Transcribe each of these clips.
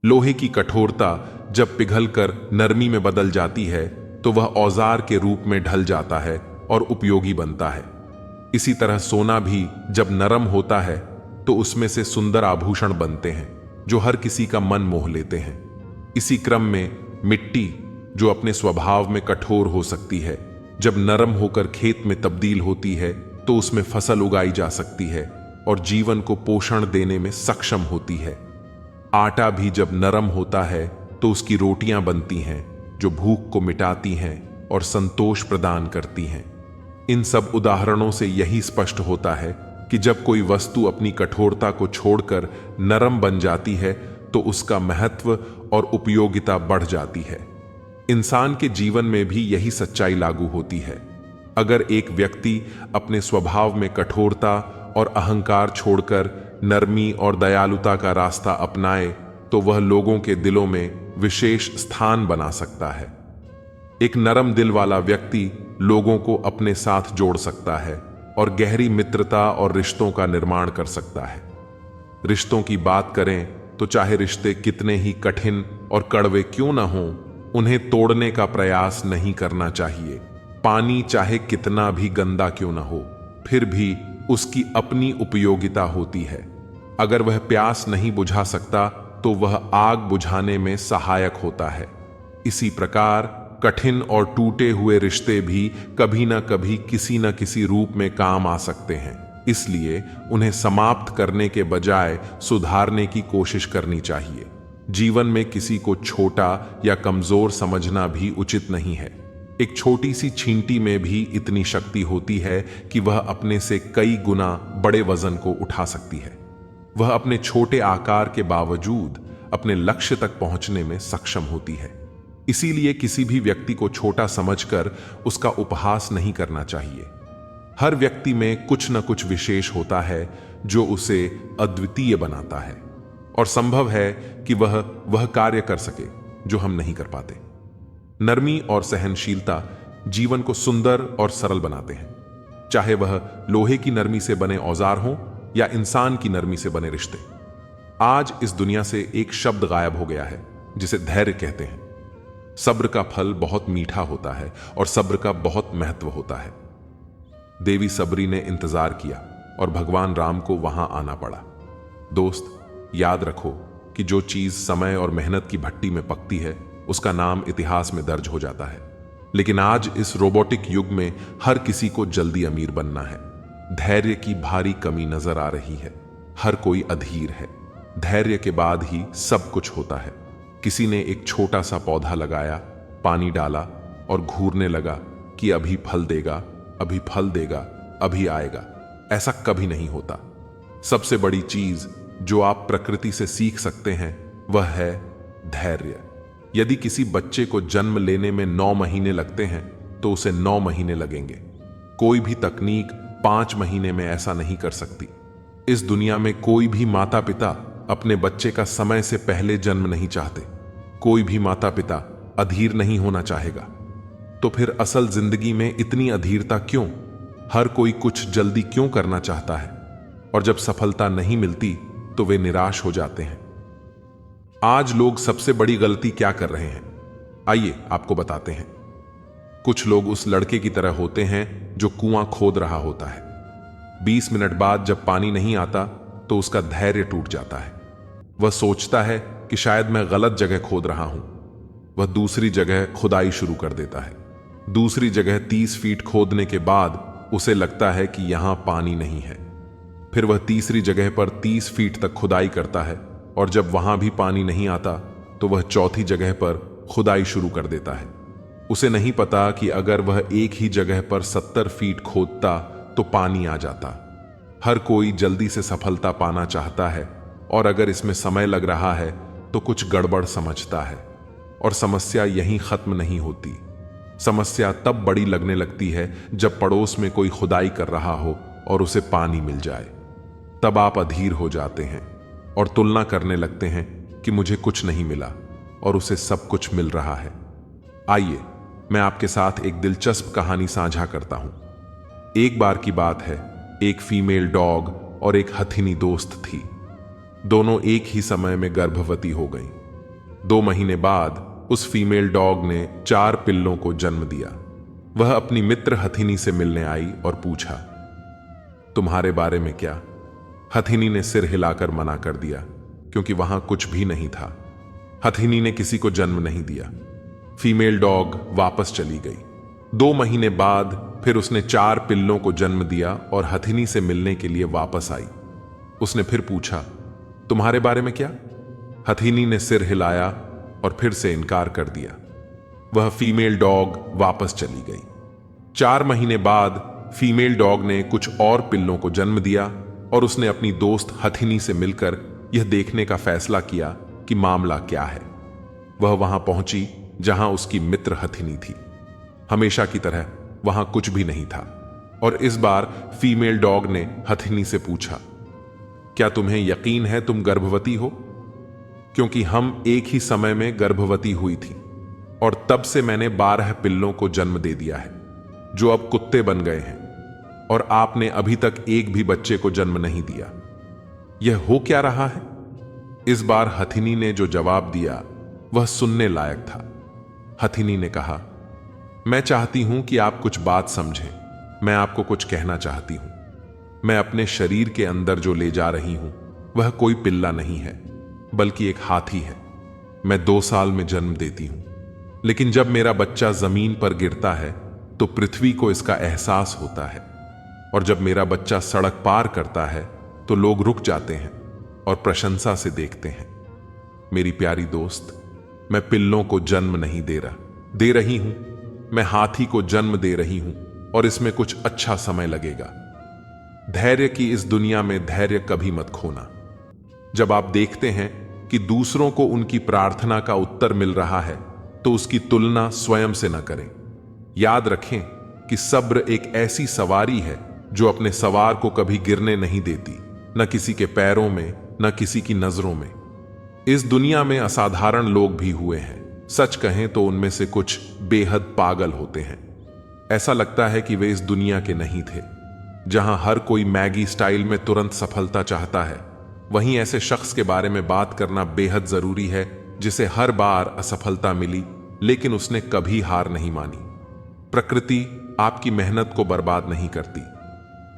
लोहे की कठोरता जब पिघलकर नरमी में बदल जाती है तो वह औजार के रूप में ढल जाता है और उपयोगी बनता है। इसी तरह सोना भी जब नरम होता है तो उसमें से सुंदर आभूषण बनते हैं जो हर किसी का मन मोह लेते हैं। इसी क्रम में मिट्टी, जो अपने स्वभाव में कठोर हो सकती है, जब नरम होकर खेत में तब्दील होती है तो उसमें फसल उगाई जा सकती है और जीवन को पोषण देने में सक्षम होती है। आटा भी जब नरम होता है तो उसकी रोटियां बनती हैं जो भूख को मिटाती हैं और संतोष प्रदान करती हैं। इन सब उदाहरणों से यही स्पष्ट होता है कि जब कोई वस्तु अपनी कठोरता को छोड़कर नरम बन जाती है तो उसका महत्व और उपयोगिता बढ़ जाती है। इंसान के जीवन में भी यही सच्चाई लागू होती है। अगर एक व्यक्ति अपने स्वभाव में कठोरता और अहंकार छोड़कर नरमी और दयालुता का रास्ता अपनाए तो वह लोगों के दिलों में विशेष स्थान बना सकता है। एक नरम दिल वाला व्यक्ति लोगों को अपने साथ जोड़ सकता है और गहरी मित्रता और रिश्तों का निर्माण कर सकता है। रिश्तों की बात करें तो चाहे रिश्ते कितने ही कठिन और कड़वे क्यों न हों, उन्हें तोड़ने का प्रयास नहीं करना चाहिए। पानी चाहे कितना भी गंदा क्यों न हो, फिर भी उसकी अपनी उपयोगिता होती है। अगर वह प्यास नहीं बुझा सकता तो वह आग बुझाने में सहायक होता है। इसी प्रकार कठिन और टूटे हुए रिश्ते भी कभी न कभी किसी न किसी रूप में काम आ सकते हैं। इसलिए उन्हें समाप्त करने के बजाय सुधारने की कोशिश करनी चाहिए। जीवन में किसी को छोटा या कमजोर समझना भी उचित नहीं है। एक छोटी सी छींटी में भी इतनी शक्ति होती है कि वह अपने से कई गुना बड़े वजन को उठा सकती है। वह अपने छोटे आकार के बावजूद अपने लक्ष्य तक पहुंचने में सक्षम होती है। इसीलिए किसी भी व्यक्ति को छोटा समझकर उसका उपहास नहीं करना चाहिए। हर व्यक्ति में कुछ न कुछ विशेष होता है जो उसे अद्वितीय बनाता है और संभव है कि वह कार्य कर सके जो हम नहीं कर पाते। नरमी और सहनशीलता जीवन को सुंदर और सरल बनाते हैं, चाहे वह लोहे की नरमी से बने औजार हों या इंसान की नरमी से बने रिश्ते। आज इस दुनिया से एक शब्द गायब हो गया है जिसे धैर्य कहते हैं। सब्र का फल बहुत मीठा होता है और सब्र का बहुत महत्व होता है। देवी सबरी ने इंतजार किया और भगवान राम को वहां आना पड़ा। दोस्त, याद रखो कि जो चीज समय और मेहनत की भट्टी में पकती है उसका नाम इतिहास में दर्ज हो जाता है। लेकिन आज इस रोबोटिक युग में हर किसी को जल्दी अमीर बनना है। धैर्य की भारी कमी नजर आ रही है। हर कोई अधीर है। धैर्य के बाद ही सब कुछ होता है। किसी ने एक छोटा सा पौधा लगाया, पानी डाला और घूरने लगा कि अभी फल देगा, अभी फल देगा, अभी आएगा। ऐसा कभी नहीं होता। सबसे बड़ी चीज जो आप प्रकृति से सीख सकते हैं वह है धैर्य। यदि किसी बच्चे को जन्म लेने में 9 महीने लगते हैं तो उसे 9 महीने लगेंगे। कोई भी तकनीक 5 महीने में ऐसा नहीं कर सकती। इस दुनिया में कोई भी माता पिता अपने बच्चे का समय से पहले जन्म नहीं चाहते। कोई भी माता पिता अधीर नहीं होना चाहेगा। तो फिर असल जिंदगी में इतनी अधीरता क्यों? हर कोई कुछ जल्दी क्यों करना चाहता है? और जब सफलता नहीं मिलती तो वे निराश हो जाते हैं। आज लोग सबसे बड़ी गलती क्या कर रहे हैं, आइए आपको बताते हैं। कुछ लोग उस लड़के की तरह होते हैं जो कुआं खोद रहा होता है। 20 मिनट बाद जब पानी नहीं आता तो उसका धैर्य टूट जाता है। वह सोचता है कि शायद मैं गलत जगह खोद रहा हूं। वह दूसरी जगह खुदाई शुरू कर देता है। दूसरी जगह 30 फीट खोदने के बाद उसे लगता है कि यहां पानी नहीं है। फिर वह तीसरी जगह पर 30 फीट तक खुदाई करता है और जब वहां भी पानी नहीं आता तो वह चौथी जगह पर खुदाई शुरू कर देता है। उसे नहीं पता कि अगर वह एक ही जगह पर 70 फीट खोदता तो पानी आ जाता। हर कोई जल्दी से सफलता पाना चाहता है और अगर इसमें समय लग रहा है तो कुछ गड़बड़ समझता है। और समस्या यहीं खत्म नहीं होती। समस्या तब बड़ी लगने लगती है जब पड़ोस में कोई खुदाई कर रहा हो और उसे पानी मिल जाए। तब आप अधीर हो जाते हैं और तुलना करने लगते हैं कि मुझे कुछ नहीं मिला और उसे सब कुछ मिल रहा है। आइए मैं आपके साथ एक दिलचस्प कहानी साझा करता हूं। एक बार की बात है, एक फीमेल डॉग और एक हथिनी दोस्त थी। दोनों एक ही समय में गर्भवती हो गईं। 2 महीने बाद उस फीमेल डॉग ने 4 पिल्लों को जन्म दिया। वह अपनी मित्र हथिनी से मिलने आई और पूछा, तुम्हारे बारे में क्या? हथिनी ने सिर हिलाकर मना कर दिया, क्योंकि वहां कुछ भी नहीं था। हथिनी ने किसी को जन्म नहीं दिया। फीमेल डॉग वापस चली गई। 2 महीने बाद फिर उसने 4 पिल्लों को जन्म दिया और हथिनी से मिलने के लिए वापस आई। उसने फिर पूछा, तुम्हारे बारे में क्या? हथिनी ने सिर हिलाया और फिर से इनकार कर दिया। वह फीमेल डॉग वापस चली गई। 4 महीने बाद फीमेल डॉग ने कुछ और पिल्लों को जन्म दिया और उसने अपनी दोस्त हथिनी से मिलकर यह देखने का फैसला किया कि मामला क्या है। वह वहां पहुंची जहां उसकी मित्र हथिनी थी। हमेशा की तरह वहां कुछ भी नहीं था और इस बार फीमेल डॉग ने हथिनी से पूछा, क्या तुम्हें यकीन है तुम गर्भवती हो? क्योंकि हम एक ही समय में गर्भवती हुई थी और तब से मैंने 12 पिल्लों को जन्म दे दिया है, जो अब कुत्ते बन गए हैं, और आपने अभी तक एक भी बच्चे को जन्म नहीं दिया। यह हो क्या रहा है? इस बार हथिनी ने जो जवाब दिया वह सुनने लायक था। हथिनी ने कहा, मैं चाहती हूं कि आप कुछ बात समझें। मैं आपको कुछ कहना चाहती हूं। मैं अपने शरीर के अंदर जो ले जा रही हूं वह कोई पिल्ला नहीं है, बल्कि एक हाथी है। मैं 2 साल में जन्म देती हूं, लेकिन जब मेरा बच्चा जमीन पर गिरता है तो पृथ्वी को इसका एहसास होता है, और जब मेरा बच्चा सड़क पार करता है तो लोग रुक जाते हैं और प्रशंसा से देखते हैं। मेरी प्यारी दोस्त, मैं पिल्लों को जन्म नहीं दे रही हूं। मैं हाथी को जन्म दे रही हूं और इसमें कुछ अच्छा समय लगेगा। धैर्य की इस दुनिया में धैर्य कभी मत खोना। जब आप देखते हैं कि दूसरों को उनकी प्रार्थना का उत्तर मिल रहा है तो उसकी तुलना स्वयं से न करें। याद रखें कि सब्र एक ऐसी सवारी है जो अपने सवार को कभी गिरने नहीं देती, न किसी के पैरों में, न किसी की नजरों में। इस दुनिया में असाधारण लोग भी हुए हैं। सच कहें तो उनमें से कुछ बेहद पागल होते हैं। ऐसा लगता है कि वे इस दुनिया के नहीं थे। जहां हर कोई मैगी स्टाइल में तुरंत सफलता चाहता है, वहीं ऐसे शख्स के बारे में बात करना बेहद जरूरी है जिसे हर बार असफलता मिली लेकिन उसने कभी हार नहीं मानी। प्रकृति आपकी मेहनत को बर्बाद नहीं करती।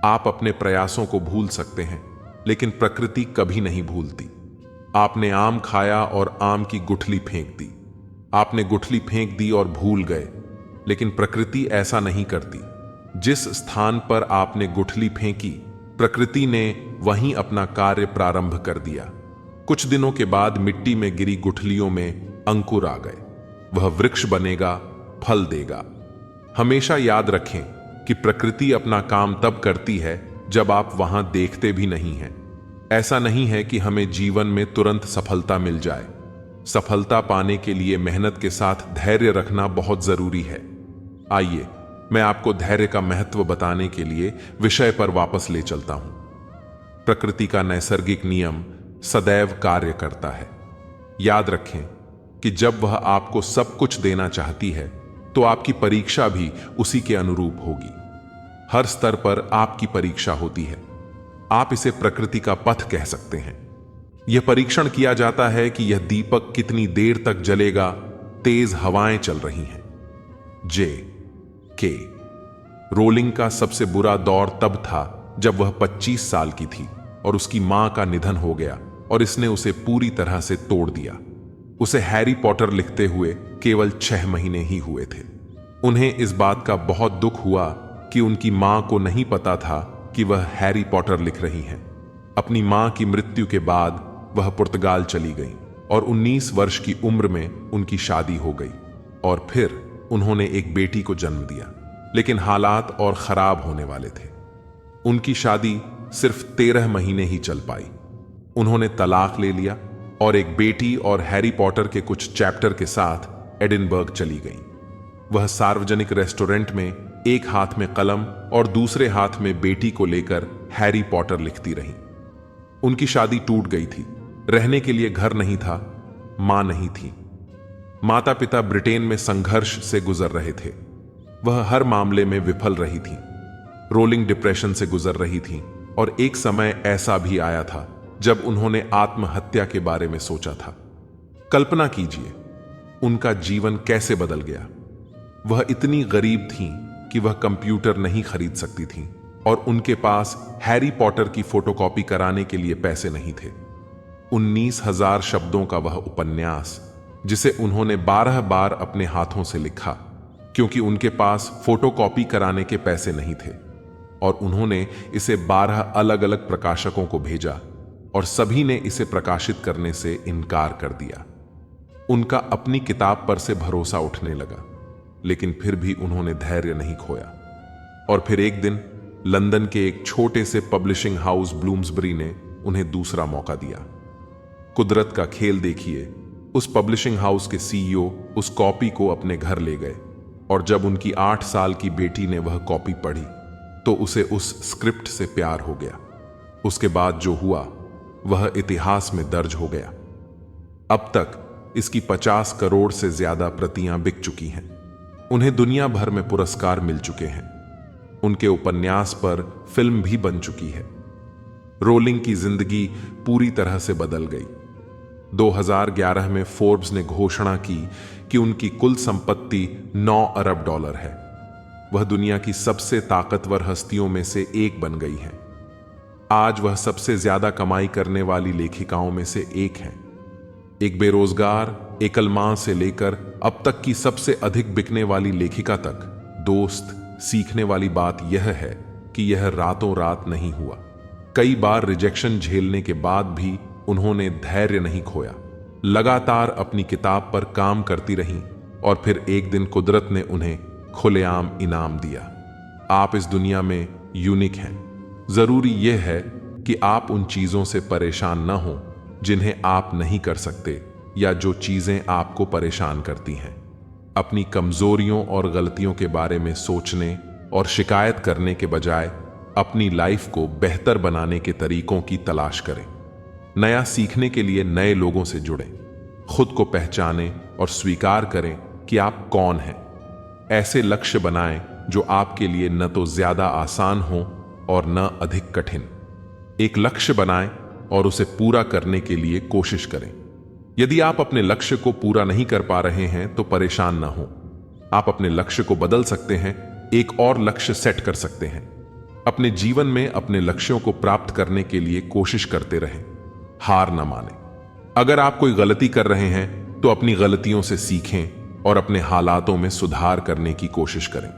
आप अपने प्रयासों को भूल सकते हैं, लेकिन प्रकृति कभी नहीं भूलती। आपने आम खाया और आम की गुठली फेंक दी। आपने गुठली फेंक दी और भूल गए, लेकिन प्रकृति ऐसा नहीं करती। जिस स्थान पर आपने गुठली फेंकी, प्रकृति ने वहीं अपना कार्य प्रारंभ कर दिया। कुछ दिनों के बाद मिट्टी में गिरी गुठलियों में अंकुर आ गए। वह वृक्ष बनेगा, फल देगा। हमेशा याद रखें कि प्रकृति अपना काम तब करती है जब आप वहां देखते भी नहीं हैं। ऐसा नहीं है कि हमें जीवन में तुरंत सफलता मिल जाए। सफलता पाने के लिए मेहनत के साथ धैर्य रखना बहुत जरूरी है। आइए, मैं आपको धैर्य का महत्व बताने के लिए विषय पर वापस ले चलता हूं। प्रकृति का नैसर्गिक नियम सदैव कार्य करता है। याद रखें कि जब वह आपको सब कुछ देना चाहती है तो आपकी परीक्षा भी उसी के अनुरूप होगी। हर स्तर पर आपकी परीक्षा होती है। आप इसे प्रकृति का पथ कह सकते हैं। यह परीक्षण किया जाता है कि यह दीपक कितनी देर तक जलेगा। तेज हवाएं चल रही हैं। के रोलिंग का सबसे बुरा दौर तब था जब वह 25 साल की थी और उसकी मां का निधन हो गया और इसने उसे पूरी तरह से तोड़ दिया। उसे हैरी पॉटर लिखते हुए केवल 6 महीने ही हुए थे। उन्हें इस बात का बहुत दुख हुआ कि उनकी मां को नहीं पता था कि वह हैरी पॉटर लिख रही हैं। अपनी मां की मृत्यु के बाद वह पुर्तगाल चली गई और 19 वर्ष की उम्र में उनकी शादी हो गई और फिर उन्होंने एक बेटी को जन्म दिया। लेकिन हालात और खराब होने वाले थे। उनकी शादी सिर्फ 13 महीने ही चल पाई। उन्होंने तलाक ले लिया और एक बेटी और हैरी पॉटर के कुछ चैप्टर के साथ एडिनबर्ग चली गई। वह सार्वजनिक रेस्टोरेंट में एक हाथ में कलम और दूसरे हाथ में बेटी को लेकर हैरी पॉटर लिखती रही। उनकी शादी टूट गई थी। रहने के लिए घर नहीं था, मां नहीं थी। माता पिता ब्रिटेन में संघर्ष से गुजर रहे थे। वह हर मामले में विफल रही थी। रोलिंग डिप्रेशन से गुजर रही थी और एक समय ऐसा भी आया था जब उन्होंने आत्महत्या के बारे में सोचा था। कल्पना कीजिए उनका जीवन कैसे बदल गया। वह इतनी गरीब थीं कि वह कंप्यूटर नहीं खरीद सकती थीं और उनके पास हैरी पॉटर की फोटोकॉपी कराने के लिए पैसे नहीं थे। 19,000 शब्दों का वह उपन्यास, जिसे उन्होंने 12 बार अपने हाथों से लिखा क्योंकि उनके पास फोटोकॉपी कराने के पैसे नहीं थे, और उन्होंने इसे 12 अलग अलग प्रकाशकों को भेजा और सभी ने इसे प्रकाशित करने से इनकार कर दिया। उनका अपनी किताब पर से भरोसा उठने लगा, लेकिन फिर भी उन्होंने धैर्य नहीं खोया। और फिर एक दिन लंदन के एक छोटे से पब्लिशिंग हाउस ब्लूम्सबरी ने उन्हें दूसरा मौका दिया। कुदरत का खेल देखिए, उस पब्लिशिंग हाउस के सीईओ उस कॉपी को अपने घर ले गए, और जब उनकी 8 साल की बेटी ने वह कॉपी पढ़ी तो उसे उस स्क्रिप्ट से प्यार हो गया। उसके बाद जो हुआ वह इतिहास में दर्ज हो गया। अब तक इसकी 50 करोड़ से ज्यादा प्रतियां बिक चुकी हैं। उन्हें दुनिया भर में पुरस्कार मिल चुके हैं। उनके उपन्यास पर फिल्म भी बन चुकी है। रोलिंग की जिंदगी पूरी तरह से बदल गई। 2011 में फोर्ब्स ने घोषणा की कि उनकी कुल संपत्ति $9 अरब है। वह दुनिया की सबसे ताकतवर हस्तियों में से एक बन गई है। आज वह सबसे ज्यादा कमाई करने वाली लेखिकाओं में से एक हैं। एक बेरोजगार एकल मां से लेकर अब तक की सबसे अधिक बिकने वाली लेखिका तक। दोस्त, सीखने वाली बात यह है कि यह रातों रात नहीं हुआ। कई बार रिजेक्शन झेलने के बाद भी उन्होंने धैर्य नहीं खोया। लगातार अपनी किताब पर काम करती रहीं और फिर एक दिन कुदरत ने उन्हें खुलेआम इनाम दिया। आप इस दुनिया में यूनिक हैं। जरूरी यह है कि आप उन चीजों से परेशान न हों जिन्हें आप नहीं कर सकते या जो चीजें आपको परेशान करती हैं। अपनी कमजोरियों और गलतियों के बारे में सोचने और शिकायत करने के बजाय अपनी लाइफ को बेहतर बनाने के तरीकों की तलाश करें। नया सीखने के लिए नए लोगों से जुड़ें। खुद को पहचानें और स्वीकार करें कि आप कौन हैं। ऐसे लक्ष्य बनाएं जो आपके लिए न तो ज्यादा आसान हो और न अधिक कठिन। एक लक्ष्य बनाएं और उसे पूरा करने के लिए कोशिश करें। यदि आप अपने लक्ष्य को पूरा नहीं कर पा रहे हैं तो परेशान ना हो। आप अपने लक्ष्य को बदल सकते हैं, एक और लक्ष्य सेट कर सकते हैं। अपने जीवन में अपने लक्ष्यों को प्राप्त करने के लिए कोशिश करते रहें, हार ना मानें। अगर आप कोई गलती कर रहे हैं तो अपनी गलतियों से सीखें और अपने हालातों में सुधार करने की कोशिश करें।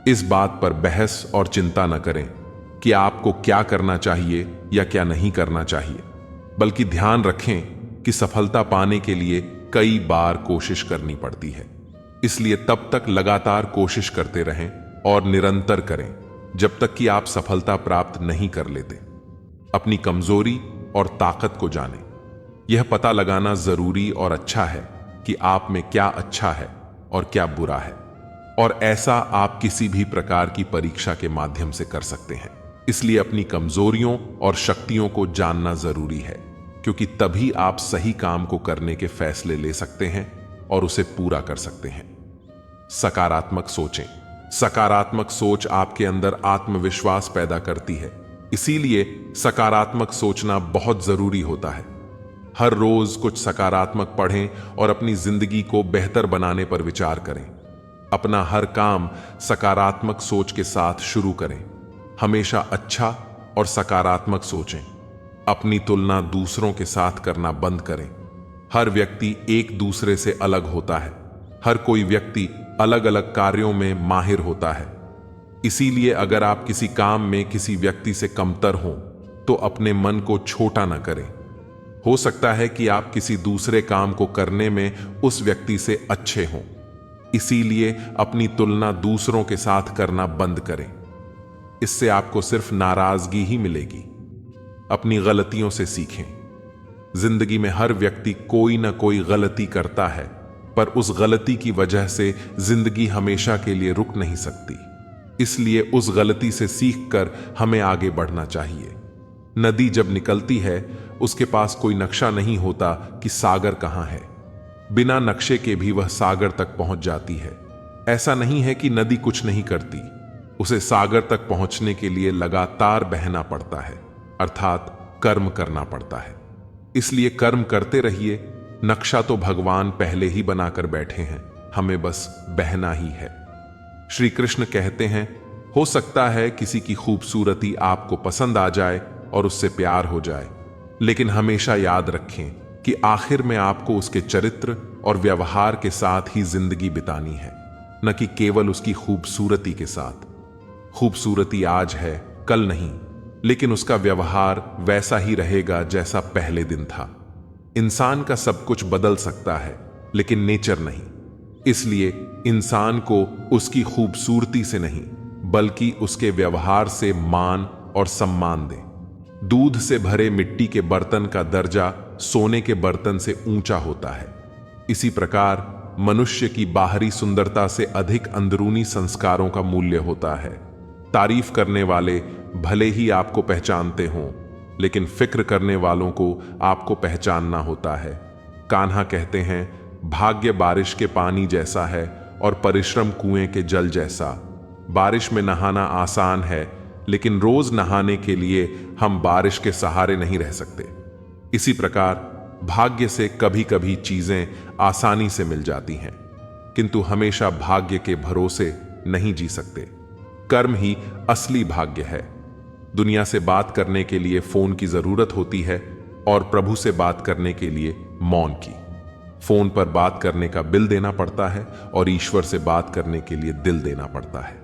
इस बात पर बहस और चिंता न करें कि आपको क्या करना चाहिए या क्या नहीं करना चाहिए, बल्कि ध्यान रखें कि सफलता पाने के लिए कई बार कोशिश करनी पड़ती है। इसलिए तब तक लगातार कोशिश करते रहें और निरंतर करें जब तक कि आप सफलता प्राप्त नहीं कर लेते। अपनी कमजोरी और ताकत को जानें। यह पता लगाना जरूरी और अच्छा है कि आप में क्या अच्छा है और क्या बुरा है, और ऐसा आप किसी भी प्रकार की परीक्षा के माध्यम से कर सकते हैं। इसलिए अपनी कमजोरियों और शक्तियों को जानना जरूरी है, क्योंकि तभी आप सही काम को करने के फैसले ले सकते हैं और उसे पूरा कर सकते हैं। सकारात्मक सोचें। सकारात्मक सोच आपके अंदर आत्मविश्वास पैदा करती है। इसीलिए सकारात्मक सोचना बहुत जरूरी होता है। हर रोज कुछ सकारात्मक पढ़ें और अपनी जिंदगी को बेहतर बनाने पर विचार करें। अपना हर काम सकारात्मक सोच के साथ शुरू करें। हमेशा अच्छा और सकारात्मक सोचें। अपनी तुलना दूसरों के साथ करना बंद करें। हर व्यक्ति एक दूसरे से अलग होता है। हर कोई व्यक्ति अलग अलग कार्यों में माहिर होता है। इसीलिए अगर आप किसी काम में किसी व्यक्ति से कमतर हों तो अपने मन को छोटा न करें। हो सकता है कि आप किसी दूसरे काम को करने में उस व्यक्ति से अच्छे हों। इसीलिए अपनी तुलना दूसरों के साथ करना बंद करें। इससे आपको सिर्फ नाराजगी ही मिलेगी। अपनी गलतियों से सीखें। जिंदगी में हर व्यक्ति कोई ना कोई गलती करता है, पर उस गलती की वजह से जिंदगी हमेशा के लिए रुक नहीं सकती। इसलिए उस गलती से सीखकर हमें आगे बढ़ना चाहिए। नदी जब निकलती है उसके पास कोई नक्शा नहीं होता कि सागर कहां है। बिना नक्शे के भी वह सागर तक पहुंच जाती है। ऐसा नहीं है कि नदी कुछ नहीं करती, उसे सागर तक पहुंचने के लिए लगातार बहना पड़ता है, अर्थात कर्म करना पड़ता है। इसलिए कर्म करते रहिए, नक्शा तो भगवान पहले ही बनाकर बैठे हैं, हमें बस बहना ही है। श्री कृष्ण कहते हैं, हो सकता है किसी की खूबसूरती आपको पसंद आ जाए और उससे प्यार हो जाए, लेकिन हमेशा याद रखें कि आखिर में आपको उसके चरित्र और व्यवहार के साथ ही जिंदगी बितानी है, न कि केवल उसकी खूबसूरती के साथ। खूबसूरती आज है, कल नहीं, लेकिन उसका व्यवहार वैसा ही रहेगा जैसा पहले दिन था। इंसान का सब कुछ बदल सकता है, लेकिन नेचर नहीं। इसलिए इंसान को उसकी खूबसूरती से नहीं, बल्कि उसके व्यवहार से मान और सम्मान दे। दूध से भरे मिट्टी के बर्तन का दर्जा सोने के बर्तन से ऊंचा होता है। इसी प्रकार मनुष्य की बाहरी सुंदरता से अधिक अंदरूनी संस्कारों का मूल्य होता है। तारीफ करने वाले भले ही आपको पहचानते हों, लेकिन फिक्र करने वालों को आपको पहचानना होता है। कान्हा कहते हैं, भाग्य बारिश के पानी जैसा है और परिश्रम कुएं के जल जैसा। बारिश में नहाना आसान है, लेकिन रोज नहाने के लिए हम बारिश के सहारे नहीं रह सकते। इसी प्रकार भाग्य से कभी कभी चीजें आसानी से मिल जाती हैं, किंतु हमेशा भाग्य के भरोसे नहीं जी सकते। कर्म ही असली भाग्य है। दुनिया से बात करने के लिए फोन की जरूरत होती है और प्रभु से बात करने के लिए मौन की। फोन पर बात करने का बिल देना पड़ता है और ईश्वर से बात करने के लिए दिल देना पड़ता है।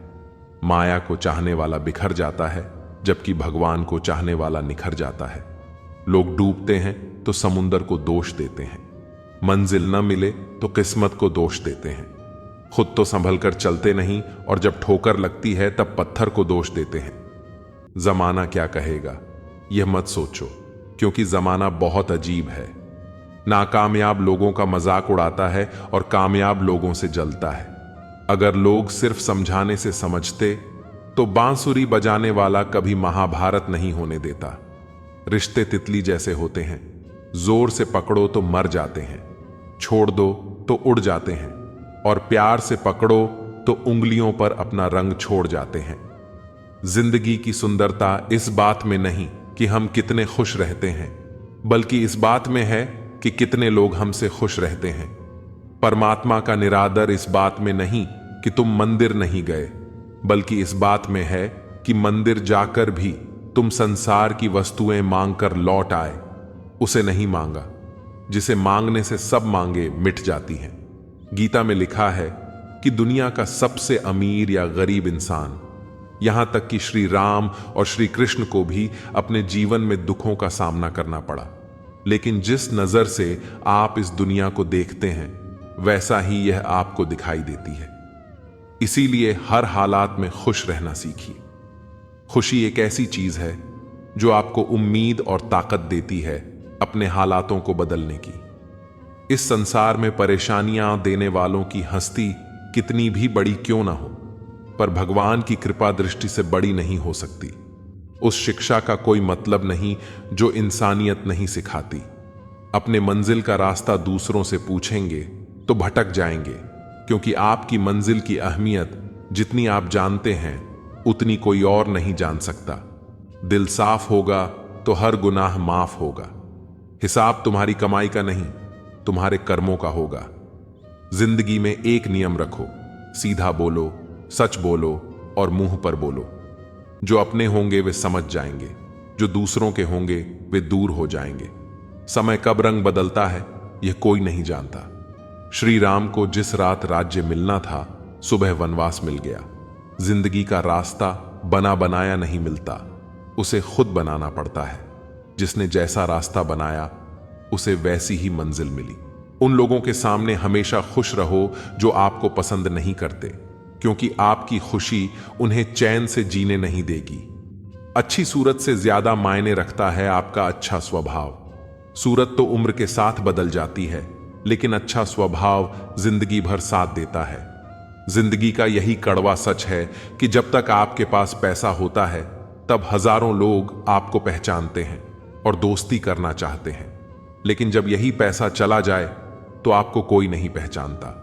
माया को चाहने वाला बिखर जाता है, जबकि भगवान को चाहने वाला निखर जाता है। लोग डूबते हैं तो समुंदर को दोष देते हैं, मंजिल न मिले तो किस्मत को दोष देते हैं। खुद तो संभल कर चलते नहीं और जब ठोकर लगती है तब पत्थर को दोष देते हैं। जमाना क्या कहेगा यह मत सोचो, क्योंकि जमाना बहुत अजीब है। नाकामयाब लोगों का मजाक उड़ाता है और कामयाब लोगों से जलता है। अगर लोग सिर्फ समझाने से समझते तो बांसुरी बजाने वाला कभी महाभारत नहीं होने देता। रिश्ते तितली जैसे होते हैं, जोर से पकड़ो तो मर जाते हैं, छोड़ दो तो उड़ जाते हैं, और प्यार से पकड़ो तो उंगलियों पर अपना रंग छोड़ जाते हैं। जिंदगी की सुंदरता इस बात में नहीं कि हम कितने खुश रहते हैं, बल्कि इस बात में है कि कितने लोग हमसे खुश रहते हैं। परमात्मा का निरादर इस बात में नहीं कि तुम मंदिर नहीं गए, बल्कि इस बात में है कि मंदिर जाकर भी तुम संसार की वस्तुएं मांगकर लौट आए। उसे नहीं मांगा जिसे मांगने से सब मांगे मिट जाती हैं। गीता में लिखा है कि दुनिया का सबसे अमीर या गरीब इंसान, यहां तक कि श्री राम और श्री कृष्ण को भी अपने जीवन में दुखों का सामना करना पड़ा, लेकिन जिस नजर से आप इस दुनिया को देखते हैं वैसा ही यह आपको दिखाई देती है। इसीलिए हर हालात में खुश रहना सीखिए। खुशी एक ऐसी चीज है जो आपको उम्मीद और ताकत देती है अपने हालातों को बदलने की। इस संसार में परेशानियां देने वालों की हस्ती कितनी भी बड़ी क्यों ना हो, पर भगवान की कृपा दृष्टि से बड़ी नहीं हो सकती। उस शिक्षा का कोई मतलब नहीं जो इंसानियत नहीं सिखाती। अपने मंजिल का रास्ता दूसरों से पूछेंगे तो भटक जाएंगे, क्योंकि आपकी मंजिल की अहमियत जितनी आप जानते हैं उतनी कोई और नहीं जान सकता। दिल साफ होगा तो हर गुनाह माफ होगा। हिसाब तुम्हारी कमाई का नहीं, तुम्हारे कर्मों का होगा। जिंदगी में एक नियम रखो, सीधा बोलो, सच बोलो और मुंह पर बोलो। जो अपने होंगे वे समझ जाएंगे, जो दूसरों के होंगे वे दूर हो जाएंगे। समय कब रंग बदलता है यह कोई नहीं जानता। श्री राम को जिस रात राज्य मिलना था, सुबह वनवास मिल गया। जिंदगी का रास्ता बना बनाया नहीं मिलता, उसे खुद बनाना पड़ता है। जिसने जैसा रास्ता बनाया उसे वैसी ही मंजिल मिली। उन लोगों के सामने हमेशा खुश रहो जो आपको पसंद नहीं करते, क्योंकि आपकी खुशी उन्हें चैन से जीने नहीं देगी। अच्छी सूरत से ज्यादा मायने रखता है आपका अच्छा स्वभाव। सूरत तो उम्र के साथ बदल जाती है, लेकिन अच्छा स्वभाव जिंदगी भर साथ देता है। जिंदगी का यही कड़वा सच है कि जब तक आपके पास पैसा होता है तब हजारों लोग आपको पहचानते हैं और दोस्ती करना चाहते हैं, लेकिन जब यही पैसा चला जाए तो आपको कोई नहीं पहचानता।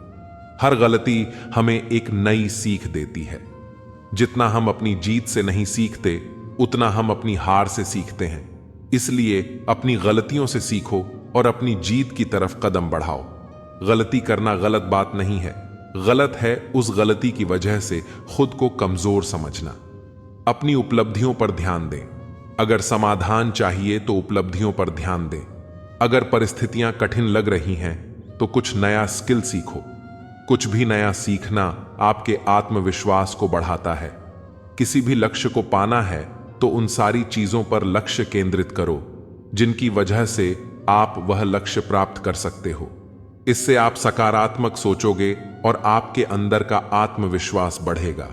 हर गलती हमें एक नई सीख देती है। जितना हम अपनी जीत से नहीं सीखते उतना हम अपनी हार से सीखते हैं। इसलिए अपनी गलतियों से सीखो और अपनी जीत की तरफ कदम बढ़ाओ। गलती करना गलत बात नहीं है, गलत है उस गलती की वजह से खुद को कमजोर समझना। अपनी उपलब्धियों पर ध्यान दें। अगर समाधान चाहिए तो उपलब्धियों पर ध्यान दें। अगर परिस्थितियां कठिन लग रही हैं तो कुछ नया स्किल सीखो। कुछ भी नया सीखना आपके आत्मविश्वास को बढ़ाता है। किसी भी लक्ष्य को पाना है तो उन सारी चीजों पर लक्ष्य केंद्रित करो जिनकी वजह से आप वह लक्ष्य प्राप्त कर सकते हो। इससे आप सकारात्मक सोचोगे और आपके अंदर का आत्मविश्वास बढ़ेगा।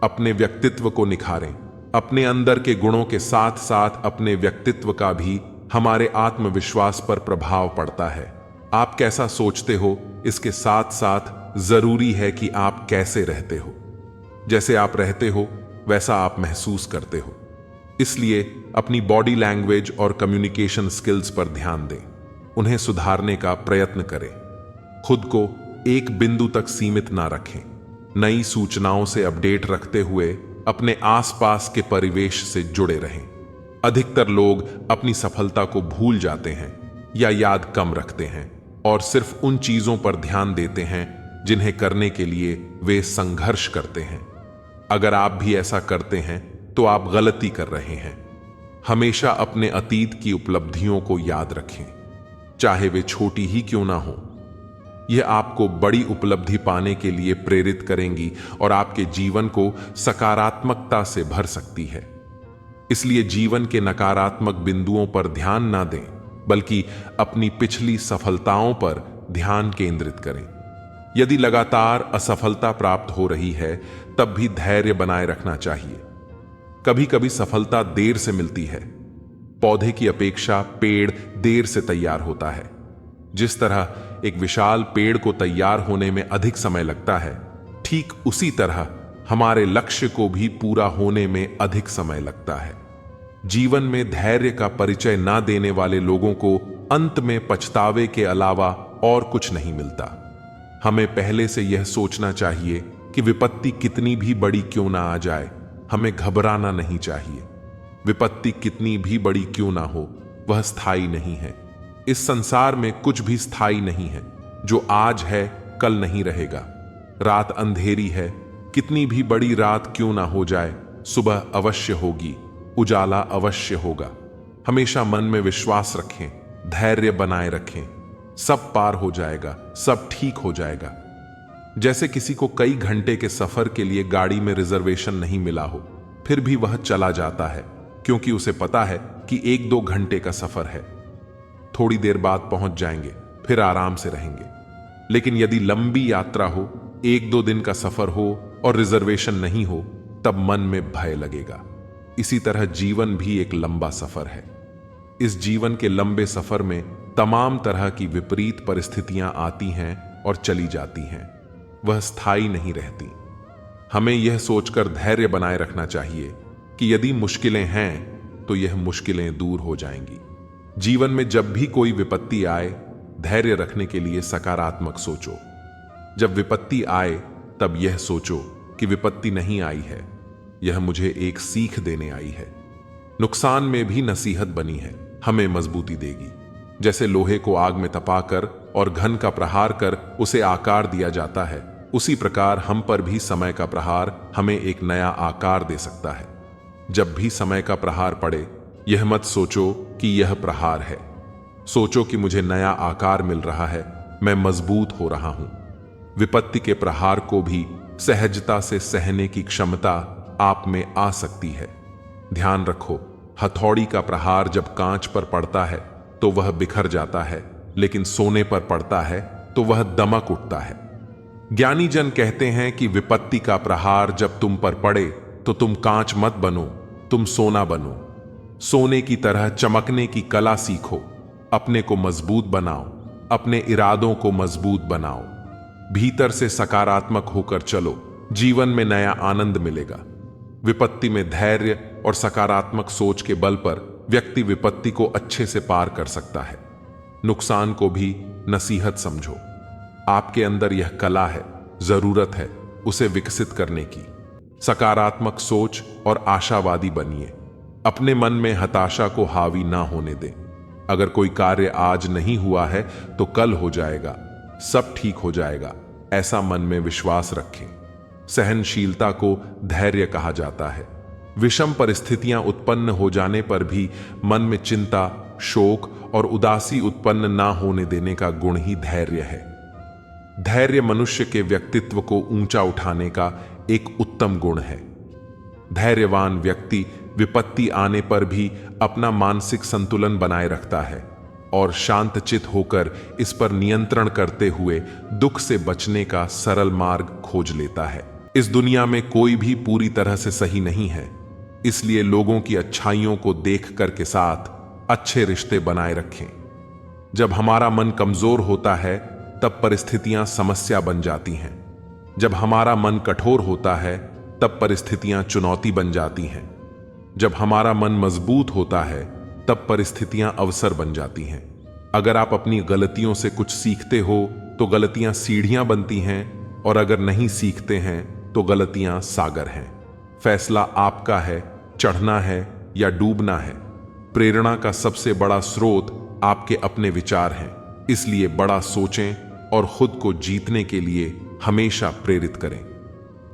अपने व्यक्तित्व को निखारें। अपने अंदर के गुणों के साथ साथ अपने व्यक्तित्व का भी हमारे आत्मविश्वास पर प्रभाव पड़ता है। आप कैसा सोचते हो इसके साथ साथ जरूरी है कि आप कैसे रहते हो। जैसे आप रहते हो वैसा आप महसूस करते हो। इसलिए अपनी बॉडी लैंग्वेज और कम्युनिकेशन स्किल्स पर ध्यान दें। उन्हें सुधारने का प्रयत्न करें। खुद को एक बिंदु तक सीमित ना रखें। नई सूचनाओं से अपडेट रखते हुए अपने आसपास के परिवेश से जुड़े रहें। अधिकतर लोग अपनी सफलता को भूल जाते हैं या याद कम रखते हैं और सिर्फ उन चीजों पर ध्यान देते हैं जिन्हें करने के लिए वे संघर्ष करते हैं। अगर आप भी ऐसा करते हैं तो आप गलती कर रहे हैं। हमेशा अपने अतीत की उपलब्धियों को याद रखें, चाहे वे छोटी ही क्यों ना हो। यह आपको बड़ी उपलब्धि पाने के लिए प्रेरित करेंगी और आपके जीवन को सकारात्मकता से भर सकती है। इसलिए जीवन के नकारात्मक बिंदुओं पर ध्यान ना दें, बल्कि अपनी पिछली सफलताओं पर ध्यान केंद्रित करें। यदि लगातार असफलता प्राप्त हो रही है तब भी धैर्य बनाए रखना चाहिए। कभी कभी सफलता देर से मिलती है। पौधे की अपेक्षा पेड़ देर से तैयार होता है। जिस तरह एक विशाल पेड़ को तैयार होने में अधिक समय लगता है, ठीक उसी तरह हमारे लक्ष्य को भी पूरा होने में अधिक समय लगता है। जीवन में धैर्य का परिचय ना देने वाले लोगों को अंत में पछतावे के अलावा और कुछ नहीं मिलता। हमें पहले से यह सोचना चाहिए कि विपत्ति कितनी भी बड़ी क्यों ना आ जाए, हमें घबराना नहीं चाहिए। विपत्ति कितनी भी बड़ी क्यों ना हो, वह स्थायी नहीं है। इस संसार में कुछ भी स्थायी नहीं है। जो आज है कल नहीं रहेगा। रात अंधेरी है, कितनी भी बड़ी रात क्यों ना हो जाए, सुबह अवश्य होगी, उजाला अवश्य होगा। हमेशा मन में विश्वास रखें, धैर्य बनाए रखें। सब पार हो जाएगा, सब ठीक हो जाएगा। जैसे किसी को कई घंटे के सफर के लिए गाड़ी में रिजर्वेशन नहीं मिला हो, फिर भी वह चला जाता है क्योंकि उसे पता है कि 1-2 घंटे का सफर है, थोड़ी देर बाद पहुंच जाएंगे, फिर आराम से रहेंगे। लेकिन यदि लंबी यात्रा हो, 1-2 दिन का सफर हो और रिजर्वेशन नहीं हो, तब मन में भय लगेगा। इसी तरह जीवन भी एक लंबा सफर है। इस जीवन के लंबे सफर में तमाम तरह की विपरीत परिस्थितियां आती हैं और चली जाती हैं, वह स्थायी नहीं रहती। हमें यह सोचकर धैर्य बनाए रखना चाहिए कि यदि मुश्किलें हैं तो यह मुश्किलें दूर हो जाएंगी। जीवन में जब भी कोई विपत्ति आए, धैर्य रखने के लिए सकारात्मक सोचो। जब विपत्ति आए तब यह सोचो कि विपत्ति नहीं आई है, यह मुझे एक सीख देने आई है। नुकसान में भी नसीहत बनी है, हमें मजबूती देगी। जैसे लोहे को आग में तपाकर और घन का प्रहार कर उसे आकार दिया जाता है, उसी प्रकार हम पर भी समय का प्रहार हमें एक नया आकार दे सकता है। जब भी समय का प्रहार पड़े, यह मत सोचो कि यह प्रहार है। सोचो कि मुझे नया आकार मिल रहा है, मैं मजबूत हो रहा हूं। विपत्ति के प्रहार को भी सहजता से सहने की क्षमता आप में आ सकती है। ध्यान रखो, हथौड़ी का प्रहार जब कांच पर पड़ता है तो वह बिखर जाता है, लेकिन सोने पर पड़ता है तो वह दमक उठता है। ज्ञानी जन कहते हैं कि विपत्ति का प्रहार जब तुम पर पड़े तो तुम कांच मत बनो, तुम सोना बनो। सोने की तरह चमकने की कला सीखो, अपने को मजबूत बनाओ, अपने इरादों को मजबूत बनाओ। भीतर से सकारात्मक होकर चलो, जीवन में नया आनंद मिलेगा। विपत्ति में धैर्य और सकारात्मक सोच के बल पर व्यक्ति विपत्ति को अच्छे से पार कर सकता है। नुकसान को भी नसीहत समझो। आपके अंदर यह कला है, जरूरत है उसे विकसित करने की। सकारात्मक सोच और आशावादी बनिए। अपने मन में हताशा को हावी ना होने दें। अगर कोई कार्य आज नहीं हुआ है तो कल हो जाएगा, सब ठीक हो जाएगा, ऐसा मन में विश्वास रखें। सहनशीलता को धैर्य कहा जाता है। विषम परिस्थितियां उत्पन्न हो जाने पर भी मन में चिंता, शोक और उदासी उत्पन्न ना होने देने का गुण ही धैर्य है। धैर्य मनुष्य के व्यक्तित्व को ऊंचा उठाने का एक उत्तम गुण है। धैर्यवान व्यक्ति विपत्ति आने पर भी अपना मानसिक संतुलन बनाए रखता है और शांतचित होकर इस पर नियंत्रण करते हुए दुख से बचने का सरल मार्ग खोज लेता है। इस दुनिया में कोई भी पूरी तरह से सही नहीं है, इसलिए लोगों की अच्छाइयों को देखकर के साथ अच्छे रिश्ते बनाए रखें। जब हमारा मन कमजोर होता है तब परिस्थितियां समस्या बन जाती हैं। जब हमारा मन कठोर होता है तब परिस्थितियां चुनौती बन जाती हैं। जब हमारा मन मजबूत होता है तब परिस्थितियां अवसर बन जाती हैं। अगर आप अपनी गलतियों से कुछ सीखते हो तो गलतियां सीढ़ियां बनती हैं, और अगर नहीं सीखते हैं तो गलतियां सागर हैं। फैसला आपका है, चढ़ना है या डूबना है। प्रेरणा का सबसे बड़ा स्रोत आपके अपने विचार हैं, इसलिए बड़ा सोचें और खुद को जीतने के लिए हमेशा प्रेरित करें।